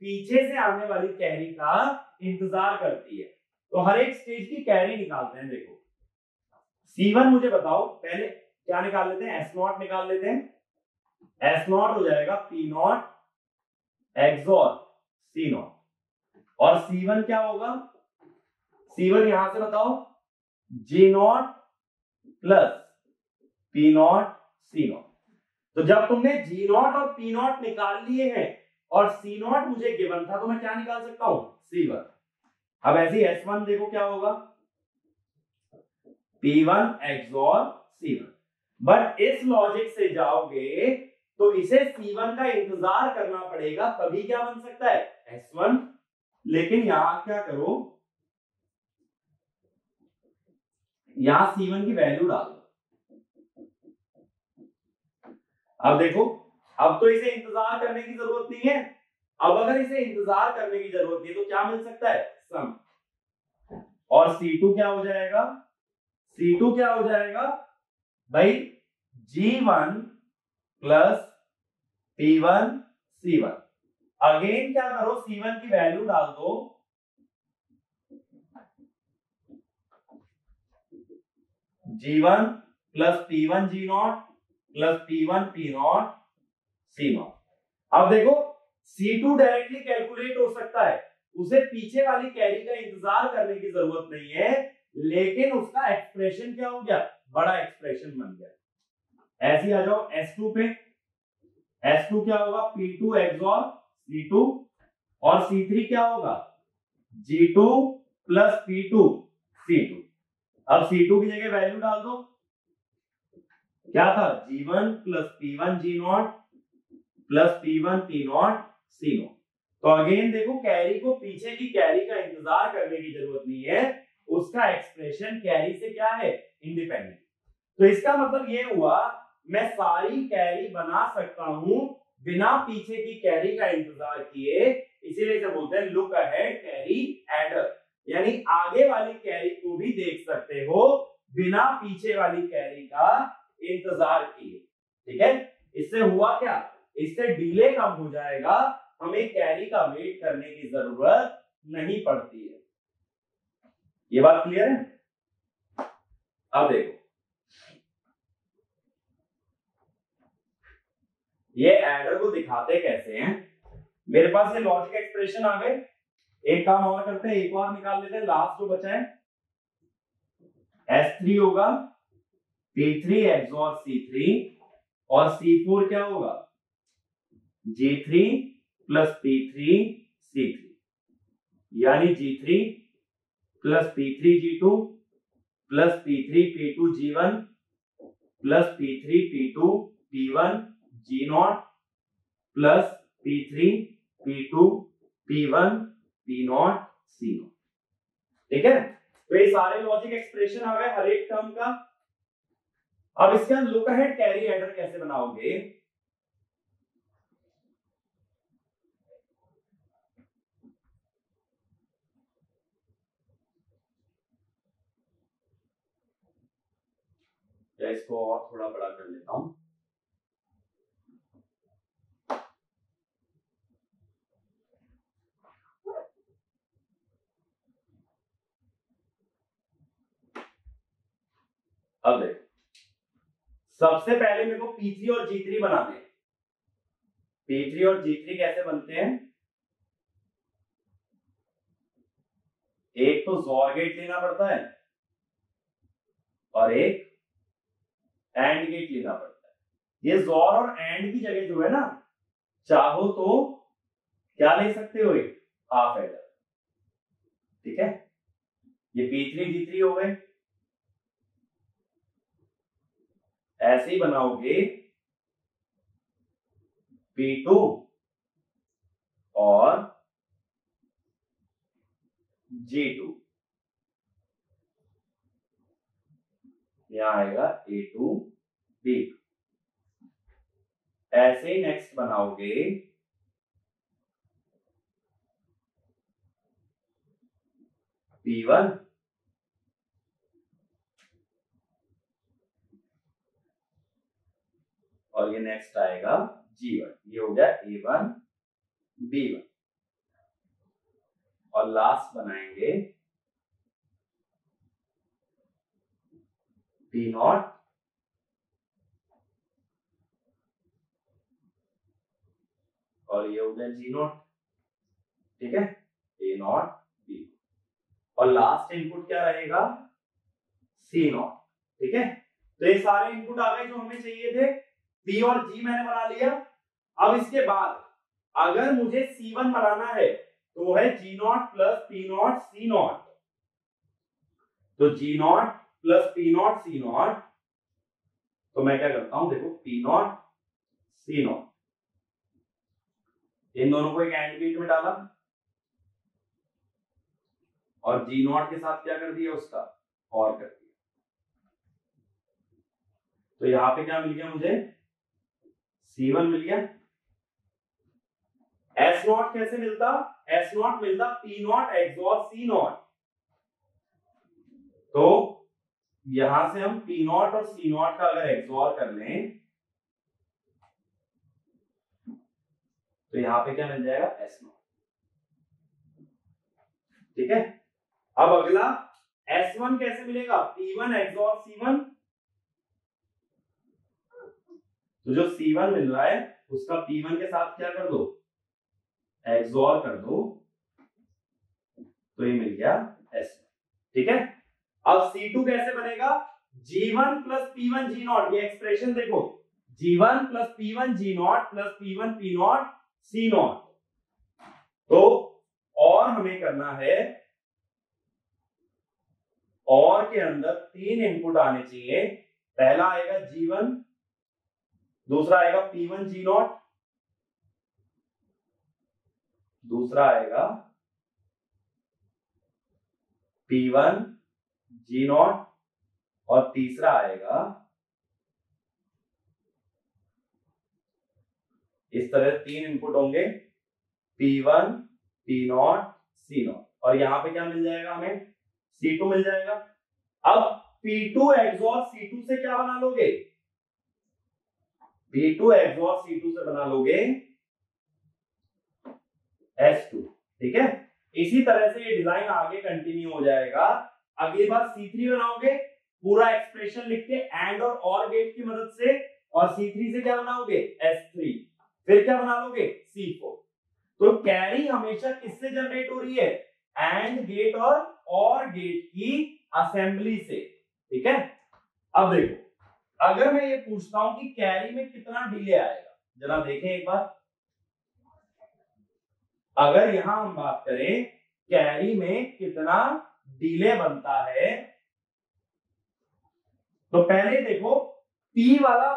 पीछे से आने वाली कैरी का इंतजार करती है। तो हर एक स्टेज की कैरी निकालते हैं। देखो C1 मुझे बताओ, पहले क्या निकाल लेते हैं? S0 निकाल लेते हैं। S0 हो जाएगा P0 XOR C0। और C1 क्या होगा? C1 यहां से बताओ, G0 प्लस P0 C0। तो जब तुमने G0 और P0 निकाल लिए हैं और C0 मुझे गिवन था, तो मैं क्या निकाल सकता हूं? C1। अब ऐसे S1 देखो क्या होगा? P1 XOR C1। बट इस लॉजिक से जाओगे तो इसे C1 का इंतजार करना पड़ेगा, तभी क्या बन सकता है? S1। लेकिन यहां क्या करो, यहां C1 की वैल्यू डाल दो। अब देखो, अब तो इसे इंतजार करने की जरूरत नहीं है। अब अगर इसे इंतजार करने की जरूरत नहीं है तो क्या मिल सकता है? सम। और C2 क्या हो जाएगा? C2 क्या हो जाएगा भाई? G1 plus P1 C1। Again क्या करो, C1 की वैल्यू डाल दो। G1 plus P1 G0 plus P1 P0 C0। अब देखो C2 डायरेक्टली कैलकुलेट हो सकता है, उसे पीछे वाली कैरी का इंतजार करने की जरूरत नहीं है। लेकिन उसका एक्सप्रेशन क्या हो गया? बड़ा एक्सप्रेशन बन गया। ऐसे आ जाओ S2 पे। S2 क्या होगा? P2 XOR C2। और C3 क्या होगा? G2 plus P2 C2। अब C2 की जगह वैल्यू डाल दो। क्या था? G1 plus P1 G0 plus P1 P0 C0। तो अगेन देखो, कैरी को पीछे की कैरी का इंतजार करने की जरूरत नहीं है, उसका एक्सप्रेशन कैरी से क्या है? इंडिपेंडेंट। तो इसका मतलब ये हुआ, मैं सारी कैरी बना सकता हूं बिना पीछे की कैरी का इंतजार किए। इसीलिए इसे बोलते हैं लुक अहेड कैरी एडर, यानी आगे वाली कैरी को भी देख सकते हो बिना पीछे वाली कैरी का इंतजार किए। ठीक है, इससे हुआ क्या? इससे डिले कम हो जाएगा, हमें कैरी का वेट करने की जरूरत नहीं पड़ती है। ये बात क्लियर है? अब देखो, ये एडर को दिखाते कैसे हैं। मेरे पास ये लॉजिक एक्सप्रेशन आ गए। एक काम और करते हैं, एक और निकाल लेते हैं, लास्ट जो बचा है। S3 होगा P3 XOR C3 और C4 क्या होगा? G3 प्लस P3 C3, यानी G3 plus P3 G2 plus P3 P2 G1 plus P3 P2 P1 G0 plus P3 P2 P1 P not C not. ठीक है, तो ये सारे लॉजिक एक्सप्रेशन आ गए हर एक टर्म का। अब इसका लुक अहेड कैरी एडर कैसे बनाओगे? या इसको और थोड़ा बड़ा कर लेता हूं। अब देखो, सबसे पहले मेरे को P3 और G3 बनाने हैं। P3 और G3 कैसे बनते हैं? एक तो जोर गेट लेना पड़ता है और एक एंड गेट लेना पड़ता है। ये जोर और एंड की जगह जो है ना, चाहो तो क्या ले सकते हो, एक हाफ एडर। ठीक है, ये P3 G3 हो गए। ऐसे ही बनाओगे P2 और G2। यहां आएगा A2 B2। ऐसे ही नेक्स्ट बनाओगे P1 और ये नेक्स्ट आएगा G1। ये हो गया A1 B1। और लास्ट बनाएंगे P0 और ये हो गया G0। ठीक है, A0 B। और लास्ट इनपुट क्या रहेगा? C0। ठीक है, तो ये सारे इनपुट आ गए जो हमें चाहिए थे। P और G मैंने बना लिया। अब इसके बाद अगर मुझे C1 बनाना है तो वो है G0 प्लस P0 C0। तो G0 प्लस P0 C0। तो मैं क्या करता हूं, देखो P0 C0, इन दोनों को एक एंड गेट में डाला और G0 के साथ क्या कर दिया, उसका और कर दिया। तो यहां पे क्या मिल गया मुझे? C1 मिल गया। S0 कैसे मिलता? S0 मिलता P0 XOR C0। तो यहां से हम P0 और C0 का अगर XOR कर लें तो यहां पे क्या मिल जाएगा? S0। ठीक है, अब अगला S1 कैसे मिलेगा? P1 XOR C1। तो जो C1 मिल रहा है उसका P1 के साथ क्या कर दो, XOR कर दो, तो ये मिल गया S1। ठीक है, अब C2 कैसे बनेगा? G1 plus P1 G0। ये एक्सप्रेशन देखो, G1 plus P1 G0 plus P1 P0 C0। तो और हमें करना है, और के अंदर 3 इनपुट आने चाहिए। पहला आएगा G1, दूसरा आएगा P1 G0, दूसरा आएगा P1 G0 और तीसरा आएगा, इस तरह 3 इनपुट होंगे, P1 P0 C0। और यहां पे क्या मिल जाएगा हमें? C2 मिल जाएगा। अब P2 XOR C2 से क्या बना लोगे? P2 XOR C2 से बना लोगे S2। ठीक है, इसी तरह से ये डिजाइन आगे कंटिन्यू हो जाएगा। अगली बार C3 बनाओगे, पूरा एक्सप्रेशन लिख के एंड और गेट की मदद से, और C3 से क्या बनाओगे? S3। फिर क्या बना लोगे? C4। तो कैरी हमेशा किससे जनरेट हो रही है? एंड गेट और गेट की असेंबली से। ठीक है, अब देखो, अगर मैं ये पूछता हूं कि कैरी में कितना डिले आएगा, जरा देखें एक बार। अगर यहां हम बात करें कैरी में कितना डिले बनता है, तो पहले देखो P वाला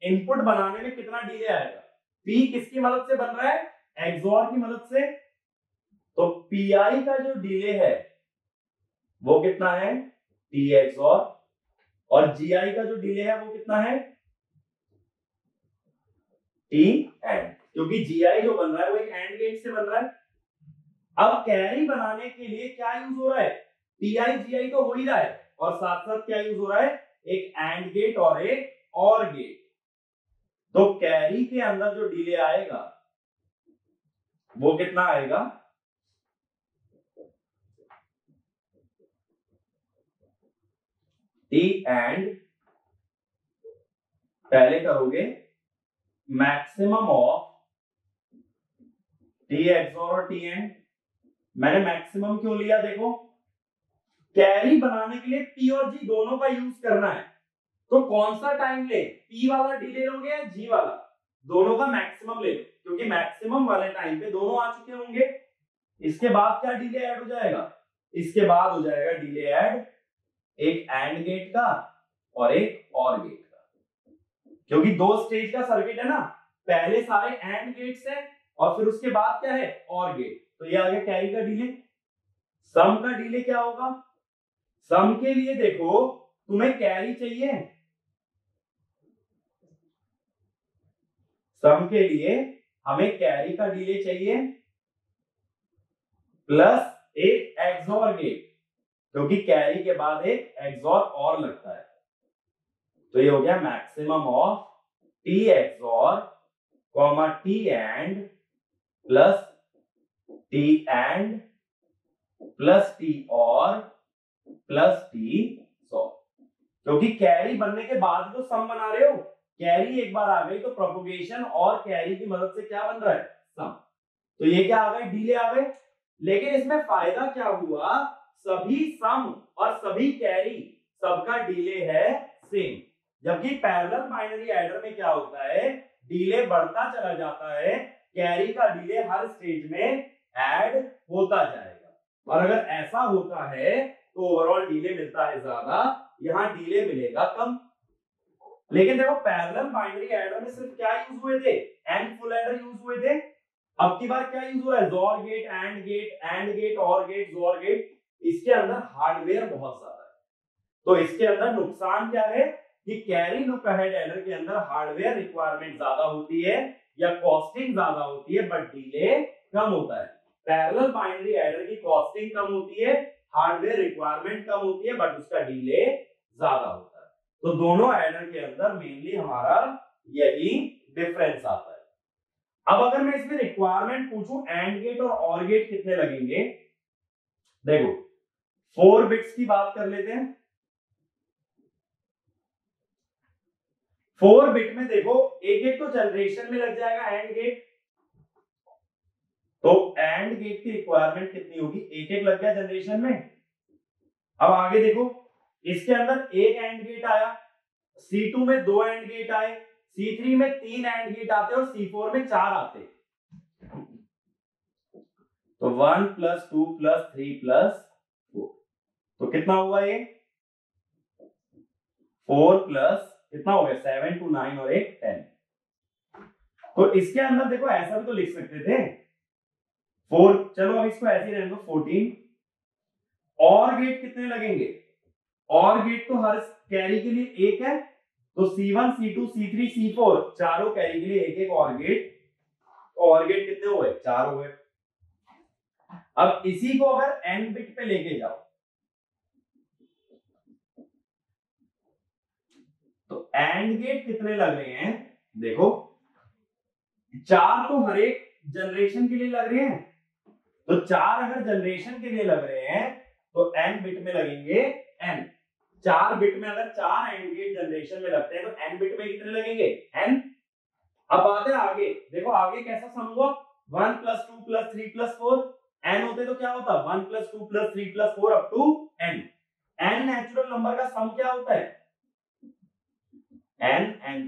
इनपुट बनाने में कितना डिले आएगा। P किसकी मदद से बन रहा है? XOR की मदद से। तो पीआई का जो डिले है वो कितना है, टी एक्सॉर, और जीआई का जो डिले है वो कितना है, टी एंड, क्योंकि जीआई जो बन रहा है वो एक एंड गेट से बन रहा है। अब कैरी बनाने के लिए क्या यूज हो रहा है, पीआई जीआई तो हो ही रहा है, और साथ साथ क्या यूज हो रहा है, एक एंड गेट और एक और गेट। तो कैरी के अंदर जो डिले आएगा वो कितना आएगा, टी एंड, पहले करोगे मैक्सिमम ऑफ टी एक्सॉर और टी एंड। मैंने मैक्सिमम क्यों लिया, देखो कैरी बनाने के लिए पी और जी दोनों का यूज करना है, तो कौन सा टाइम ले, पी वाला डिले लोगे या जी वाला, दोनों का मैक्सिमम ले लो, क्योंकि मैक्सिमम वाले टाइम पे दोनों आ चुके होंगे। इसके बाद क्या डिले ऐड हो जाएगा, इसके बाद हो जाएगा डिले ऐड एक एंड गेट का और एक और गेट का, क्योंकि दो स्टेज का सर्किट है ना, पहले सारे एंड गेट्स है और फिर उसके बाद क्या है, और गेट। तो ये आ गया कैरी का डिले। सम का डिले क्या होगा, सम के लिए देखो तुम्हें कैरी चाहिए, सम के लिए हमें कैरी का डिले चाहिए प्लस एक एक्सॉर गेट, क्योंकि कैरी के बाद एक एक्सॉर और लगता है। तो ये हो गया maximum of T XOR comma T and plus T and plus T और प्लस टी सॉ, क्योंकि कैरी बनने के बाद जो सम बना रहे हो, कैरी एक बार आ गई तो प्रोपोगेशन और कैरी की मदद से क्या बन रहा है, सम। तो ये क्या आ गए, डिले आ गए। लेकिन इसमें फायदा क्या हुआ, सभी सम और सभी कैरी सबका डिले है सेम, जबकि पैरेलल बाइनरी एडर में क्या होता है, डिले बढ़ता चला जाता है, कैरी का डिले हर स्टेज में ऐड होता जाएगा। और अगर ऐसा होता है तो ओवरऑल डिले मिलता है ज्यादा, यहां डिले मिलेगा कम। लेकिन देखो पैरेलल बाइनरी एडर में सिर्फ क्या यूज हुए थे, एंड फुल एडर यूज हुए थे। अब की बार क्या यूज हो रहा है, XOR gate, AND gate, AND gate, OR gate, XOR gate. इसके अंदर हार्डवेयर बहुत ज्यादा है, तो इसके अंदर नुकसान क्या है कि कैरी लुक अहेड एडर के अंदर हार्डवेयर रिक्वायरमेंट ज्यादा होती है या कॉस्टिंग ज्यादा होती है, बट डिले कम होता है। पैरेलल बाइनरी एडर की कॉस्टिंग कम होती है, हार्डवेयर रिक्वायरमेंट कम होती है, बट उसका डिले ज्यादा होता है। तो दोनों एडर के अंदर मेनली हमारा यही डिफरेंस आता है। अब अगर मैं इसमें रिक्वायरमेंट पूछूं एंड गेट और गेट कितने लगेंगे, देखो 4 बिट्स की बात कर लेते हैं। 4 बिट में देखो एक एक तो जनरेशन में लग जाएगा एंड गेट, तो एंड गेट की रिक्वायरमेंट कितनी होगी, एक एक लग गया जनरेशन में। अब आगे देखो, इसके अंदर एक एंड गेट आया, C2 में 2 एंड गेट आए, C3 में 3 एंड गेट आते और C4 में 4 आते। तो 1 + 2 + 3 + 4, तो कितना हुआ ये 4 प्लस कितना हो गया 7 to 9 और एक 10। तो इसके अंदर देखो ऐसा भी तो लिख सकते थे 4, चलो अब इसको ऐसे ही रहने दो 14। और गेट कितने लगेंगे, और गेट तो हर कैरी के लिए एक है, तो C1 C2 C3 C4 चारों कैरी के लिए एक एक और गेट, और गेट कितने हुए 4 हुए। अब इसी को अगर n बिट पे लेके जाओ तो एंड गेट कितने लग रहे हैं, देखो 4 तो हर एक जनरेशन के लिए लग रहे हैं, तो 4 अगर जनरेशन के लिए लग रहे हैं तो n बिट में लगेंगे n। 4 बिट में अगर 4 एंड गेट जनरेशन में लगते हैं तो n बिट में कितने लगेंगे n। अब बात है आगे, देखो आगे कैसा सम हुआ 1 + 2 + 3 + 4, n होते तो क्या होता 1 + 2 + 3 + 4 up to n। n natural number का सम क्या होता है n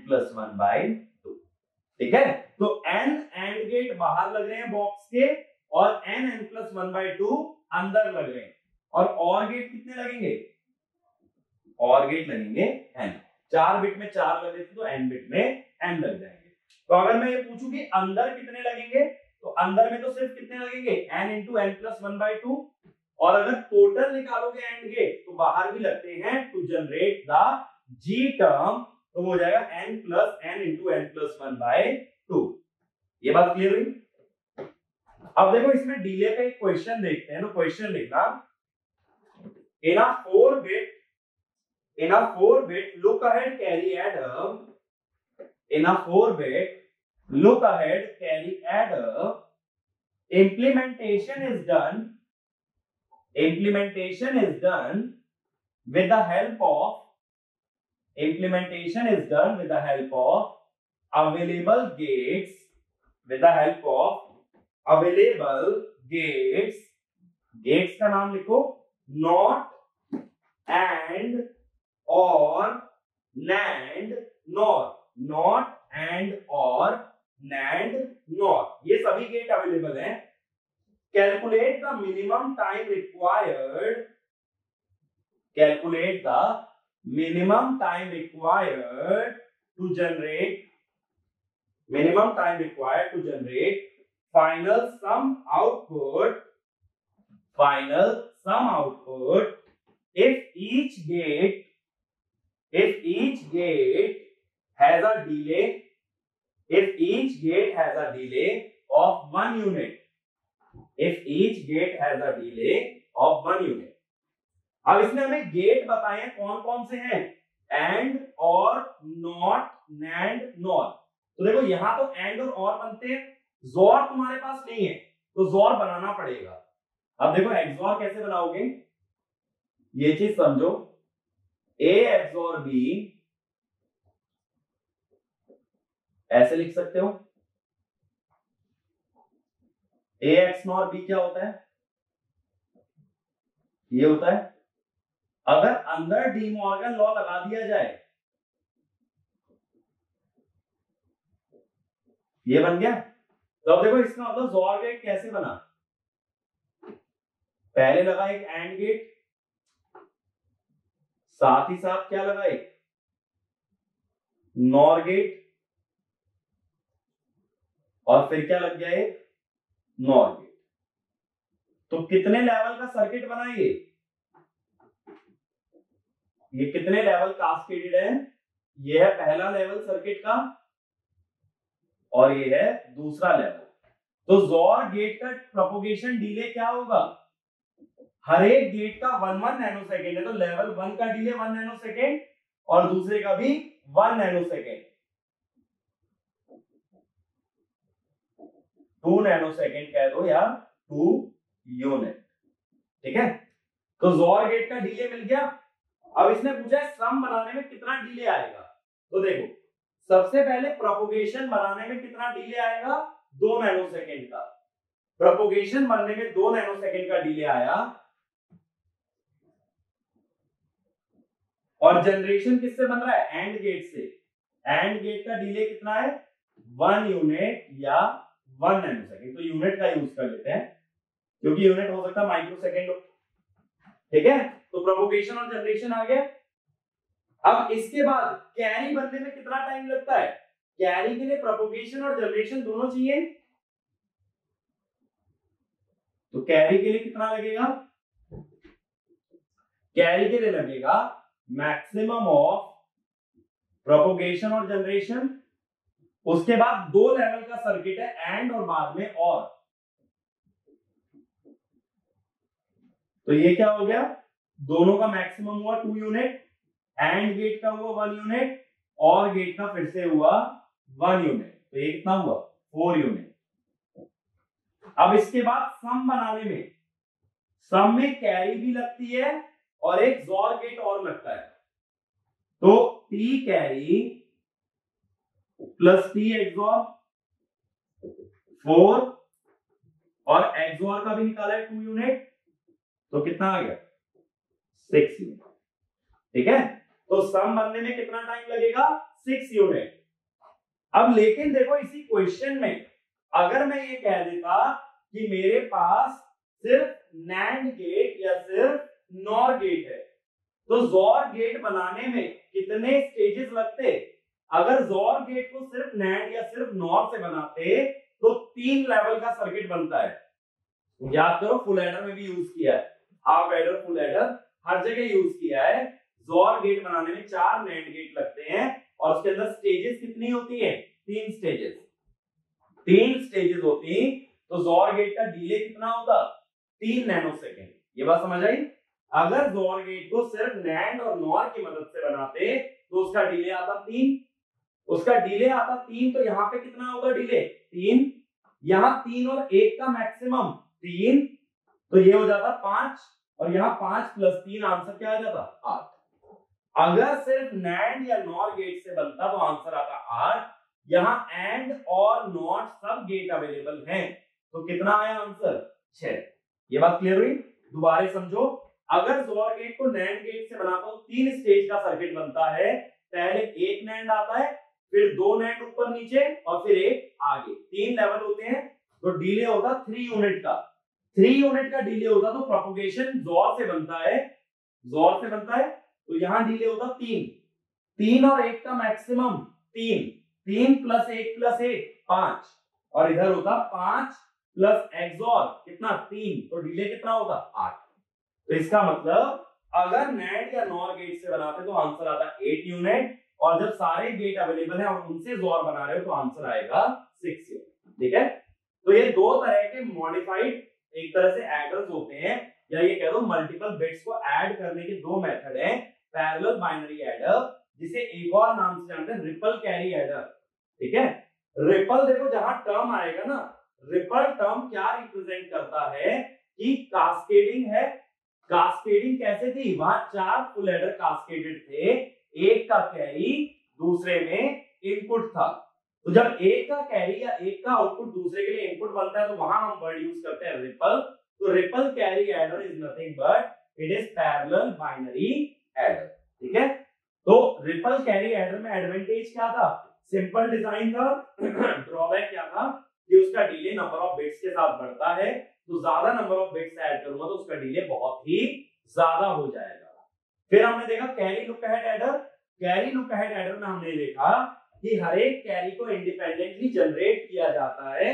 + 1/2, ठीक है। तो n एंड गेट बाहर लग रहे हैं बॉक्स के और n + 1/2 अंदर लग रहे हैं, और गेट कितने लगेंगे, और गेट लगेंगे n। 4 बिट में 4 लग रहे थे तो n बिट में n लग जाएंगे। तो अगर मैं ये पूछूं कि अंदर कितने लगेंगे, तो अंदर में तो सिर्फ कितने लगेंगे n इंटू एन प्लस 1/2, और अगर टोटल निकालोगे एंड गेट तो बाहर भी लगते हैं to generate the g term, तो हो जाएगा n plus n into n plus 1/2। ये बात क्लियर हुई? अब देखो इसमें डिले पे एक क्वेश्चन देखते हैं, तो क्वेश्चन लिखना in a 4-bit look ahead carry adder, in a 4-bit look ahead carry adder, implementation is done with the help of available gates, gates का नाम लिखो, not and or NAND nor, not and or NAND nor, ये सभी gate available हैं। Calculate the minimum time required to generate final sum output if each gate has a delay of 1 unit, अब इसने हमें gate बताए हैं कौन कौन से हैं, एंड और नॉट नैंड नॉर। तो देखो यहां तो एंड और बनते हैं, जोर तुम्हारे पास नहीं है तो जोर बनाना पड़ेगा। अब देखो एक्सोर कैसे बनाओगे, ये चीज समझो, ए एक्सोर बी ऐसे लिख सकते हो, ए एक्स नॉर बी क्या होता है, ये होता है, अगर अंदर डी मॉर्गन लॉ लगा दिया जाए, ये बन गया। तो अब देखो इसका मतलब जोर गेट कैसे बना, पहले लगा एक एंड गेट, साथ ही साथ क्या लगा एक नॉर गेट, और फिर क्या लग गया एक नॉर गेट। तो कितने लेवल का सर्किट बना ये कितने लेवल कास्केडेड है, ये है पहला लेवल सर्किट का और ये है दूसरा लेवल। तो जोर गेट का प्रोपोगेशन डिले क्या होगा, हर एक गेट का 1 नैनो सेकेंड है, तो लेवल 1 का डिले 1 नैनो सेकेंड और दूसरे का भी 1 नैनो सेकेंड, 2 नैनो सेकेंड कह दो या 2 यूनिट, ठीक है। तो जोर गेट का डिले मिल गया। अब इसने पूछा है सम बनाने में कितना डिले आएगा, तो देखो सबसे पहले प्रोपोगेशन बनाने में कितना डिले आएगा, 2 नैनो सेकेंड का, प्रोपोगेशन बनने में 2 नैनो सेकेंड का डिले आया, और जनरेशन किससे बन रहा है, एंड गेट से, एंड गेट का डिले कितना है 1 यूनिट या 1 नैनो सेकेंड, तो यूनिट का यूज कर लेते हैं क्योंकि यूनिट हो सकता है माइक्रो सेकेंड हो, ठीक है। तो प्रोपोगेशन और जनरेशन आ गया। अब इसके बाद कैरी बनने में कितना टाइम लगता है, कैरी के लिए प्रोपोगेशन और जनरेशन दोनों चाहिए, तो कैरी के लिए कितना लगेगा, कैरी के लिए लगेगा मैक्सिमम ऑफ प्रोपोगेशन और जनरेशन, उसके बाद 2 लेवल का सर्किट है एंड और बाद में और, तो ये क्या हो गया, दोनों का मैक्सिमम हुआ 2 यूनिट, एंड गेट का हुआ 1 यूनिट और गेट का फिर से हुआ 1 यूनिट, तो ये कितना हुआ 4 यूनिट। अब इसके बाद सम बनाने में, सम में कैरी भी लगती है और एक जोर गेट और लगता है, तो T carry plus T XOR 4 और एक्सोर का भी निकाला है 2 यूनिट, तो कितना आ गया 6 यूनिट, ठीक है। तो सम बनने में कितना टाइम लगेगा 6 यूनिट। अब लेकिन देखो इसी क्वेश्चन में अगर मैं ये कह देता कि मेरे पास सिर्फ नैंड गेट या सिर्फ नॉर गेट है, तो जोर गेट बनाने में कितने स्टेजेस लगते, अगर जोर गेट को सिर्फ नैंड या सिर्फ नॉर से बनाते तो 3 लेवल का सर्किट बनता है। याद करो, फुल एडर में भी यूज किया है, हाफ एडर, फुल एडर, हर जगह यूज किया है। जोर गेट बनाने में 4 नैंड गेट लगते हैं और उसके अंदर स्टेजेस कितनी होती है? 3 स्टेजेस। 3 स्टेजेस होती, तो जोर गेट का डिले कितना होता? 3 नैनोसेकंड। ये बात समझ आई? अगर जोर गेट को सिर्फ नैंड और नॉर की मदद से बनाते तो उसका डिले आता 3, उसका डिले आता 3, तो यहाँ पे कितना होगा डिले? 3, यहाँ 3 और 1 का मैक्सिमम 3, तो ये हो जाता 5, और यहाँ 5 + 3 आंसर क्या आ जाता? 8। अगर सिर्फ नैंड या नॉर गेट से बनता तो आंसर आता 8। यहाँ एंड और नॉट सब गेट अवेलेबल हैं, तो कितना आया आंसर? 6। ये बात क्लियर हुई? दोबारा समझो, अगर जोर गेट को नैंड गेट से बनाता तो 3 स्टेज का सर्किट बनता है। पहले एक नैंड आता है, फिर 2 नैंड ऊपर नीचे, और फिर एक आगे। 3 लेवल होते हैं, तो डिले होगा 3 यूनिट का। 3 यूनिट का डिले होता, तो प्रोपगेशन जोर से बनता है, जोर से बनता है, तो यहाँ डिले होता 3। 3 और 1 का मैक्सिमम 3, 3 + 1 + 1 5, और इधर होता 5 + एक्सॉर कितना? 3, तो डिले कितना होगा? 8। तो इसका मतलब अगर नैंड या नॉर गेट से बनाते तो आंसर आता 8 यूनिट, और जब सारे गेट अवेलेबल हैं और उनसे जोर बना रहे हो तो आंसर आएगा 6 यूनिट। ठीक है? तो ये 2 तरह के मॉडिफाइड, एक तरह से एडर्स होते हैं, या ये कह दो मल्टीपल बिट्स को ऐड करने के 2 मेथड हैं। पैरेलल बाइनरी एडर, जिसे एक और नाम से जानते हैं रिपल कैरी एडर। ठीक है? रिपल देखो, जहां टर्म आएगा ना, रिपल टर्म क्या रिप्रेजेंट करता है कि कास्केडिंग है। कास्केडिंग कैसे थी? वहां 4 फुल एडर कास्केडेड थे, एक का कैरी दूसरे में इनपुट था। तो जब एक का कैरी या एक का आउटपुट दूसरे के लिए इनपुट बनता है, तो वहां हम वर्ड यूज करते हैं रिपल। तो ripple carry adder is nothing but it is parallel binary adder. ठीक है? तो रिपल कैरी एडर में एडवांटेज क्या था? सिंपल डिजाइन था। ड्रॉबैक क्या था? कि उसका डिले नंबर ऑफ बिट्स के साथ बढ़ता है, तो ज्यादा नंबर ऑफ बिट्स ऐड करूंगा तो उसका डिले बहुत ही ज्यादा हो जाएगा। फिर हमने देखा carry look ahead adder. Carry look ahead adder में हमने देखा कि हर एक कैरी को इंडिपेंडेंटली जनरेट किया जाता है,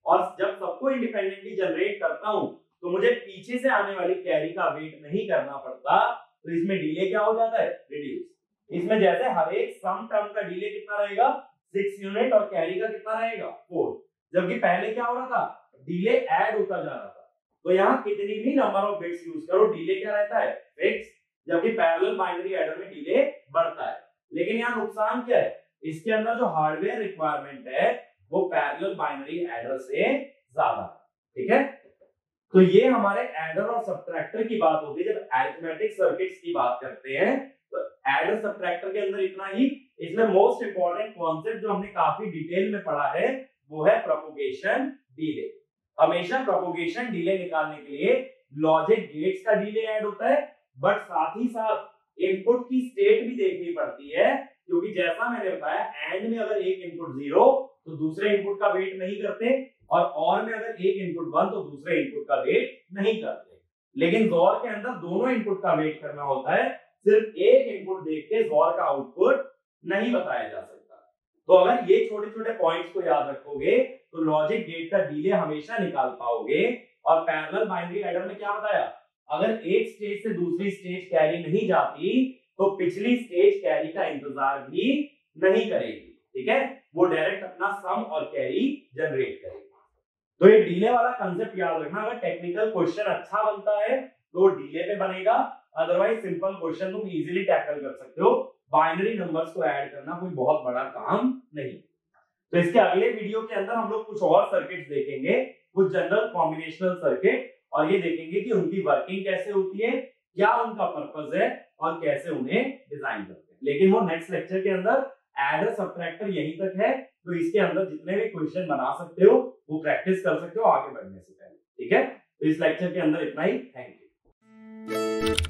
और जब सबको इंडिपेंडेंटली जनरेट करता हूं तो मुझे पीछे से आने वाली कैरी का वेट नहीं करना पड़ता, तो इसमें डिले क्या हो जाता है? रिड्यूस। इसमें जैसे हर एक सम टर्म का डिले कितना रहेगा? 6 यूनिट, और कैरी का कितना रहेगा? 4। जबकि पहले क्या हो रहा था? डिले ऐड होता जा रहा था। तो यहाँ कितनी भी नंबर ऑफ बिट्स यूज करो, डिले क्या रहता है? फिक्स। जबकि पैरेलल बाइनरी एडर में डिले बढ़ता है। लेकिन यहाँ नुकसान क्या है? इसके अंदर जो हार्डवेयर रिक्वायरमेंट है वो पैरेलल बाइनरी एडर से ज्यादा। ठीक है? तो ये हमारे एडर और सब्ट्रैक्टर की बात होती है। जब अरिथमेटिक सर्किट्स की बात करते हैं तो एडर सब्ट्रैक्टर के अंदर इतना ही। इसमें मोस्ट इंपॉर्टेंट कॉन्सेप्ट जो हमने काफी डिटेल में पढ़ा है वो है प्रोपगेशन डिले। हमेशा प्रोपगेशन डिले निकालने के लिए लॉजिक गेट्स का डिले ऐड होता है, बट साथ ही साथ इनपुट की स्टेट भी देखनी पड़ती है, क्योंकि जैसा मैंने बताया एंड में अगर एक इनपुट 0 तो दूसरे इनपुट का वेट नहीं करते, और में अगर एक इनपुट 1 तो दूसरे इनपुट का वेट नहीं करते। लेकिन जोर के अंदर दोनों इनपुट का वेट करना होता है, सिर्फ एक इनपुट देख के जोर का आउटपुट नहीं बताया जा सकता। तो अगर ये छोटे छोटे पॉइंट्स को याद रखोगे तो लॉजिक गेट का डिले हमेशा निकाल पाओगे। और पैरेलल बाइनरी एडर में क्या बताया? अगर एक स्टेज से दूसरी स्टेज कैरी नहीं जाती तो पिछली स्टेज कैरी का इंतजार भी नहीं करेगी। ठीक है? वो डायरेक्ट अपना सम और कैरी जनरेट करेगी। तो ये डिले वाला कंसेप्ट याद रखना। अगर टेक्निकल क्वेश्चन अच्छा बनता है तो डिले पे बनेगा, अदरवाइज सिंपल क्वेश्चन तुम इजीली टैकल कर सकते हो। बाइनरी नंबर्स को ऐड करना कोई बहुत बड़ा काम नहीं। तो इसके अगले वीडियो के अंदर हम लोग कुछ और सर्किट्स देखेंगे, कुछ जनरल कॉम्बिनेशनल सर्किट, और ये देखेंगे कि उनकी वर्किंग कैसे होती है, क्या उनका पर्पस है और कैसे उन्हें डिजाइन करते हैं। लेकिन वो नेक्स्ट लेक्चर के अंदर एडर सब्ट्रैक्टर यहीं तक है, तो इसके अंदर जितने भी क्वेश्चन बना सकते हो वो प्रैक्टिस कर सकते हो आगे बढ़ने से पहले। ठीक है? तो इस लेक्चर के अंदर इतना ही। Thank you.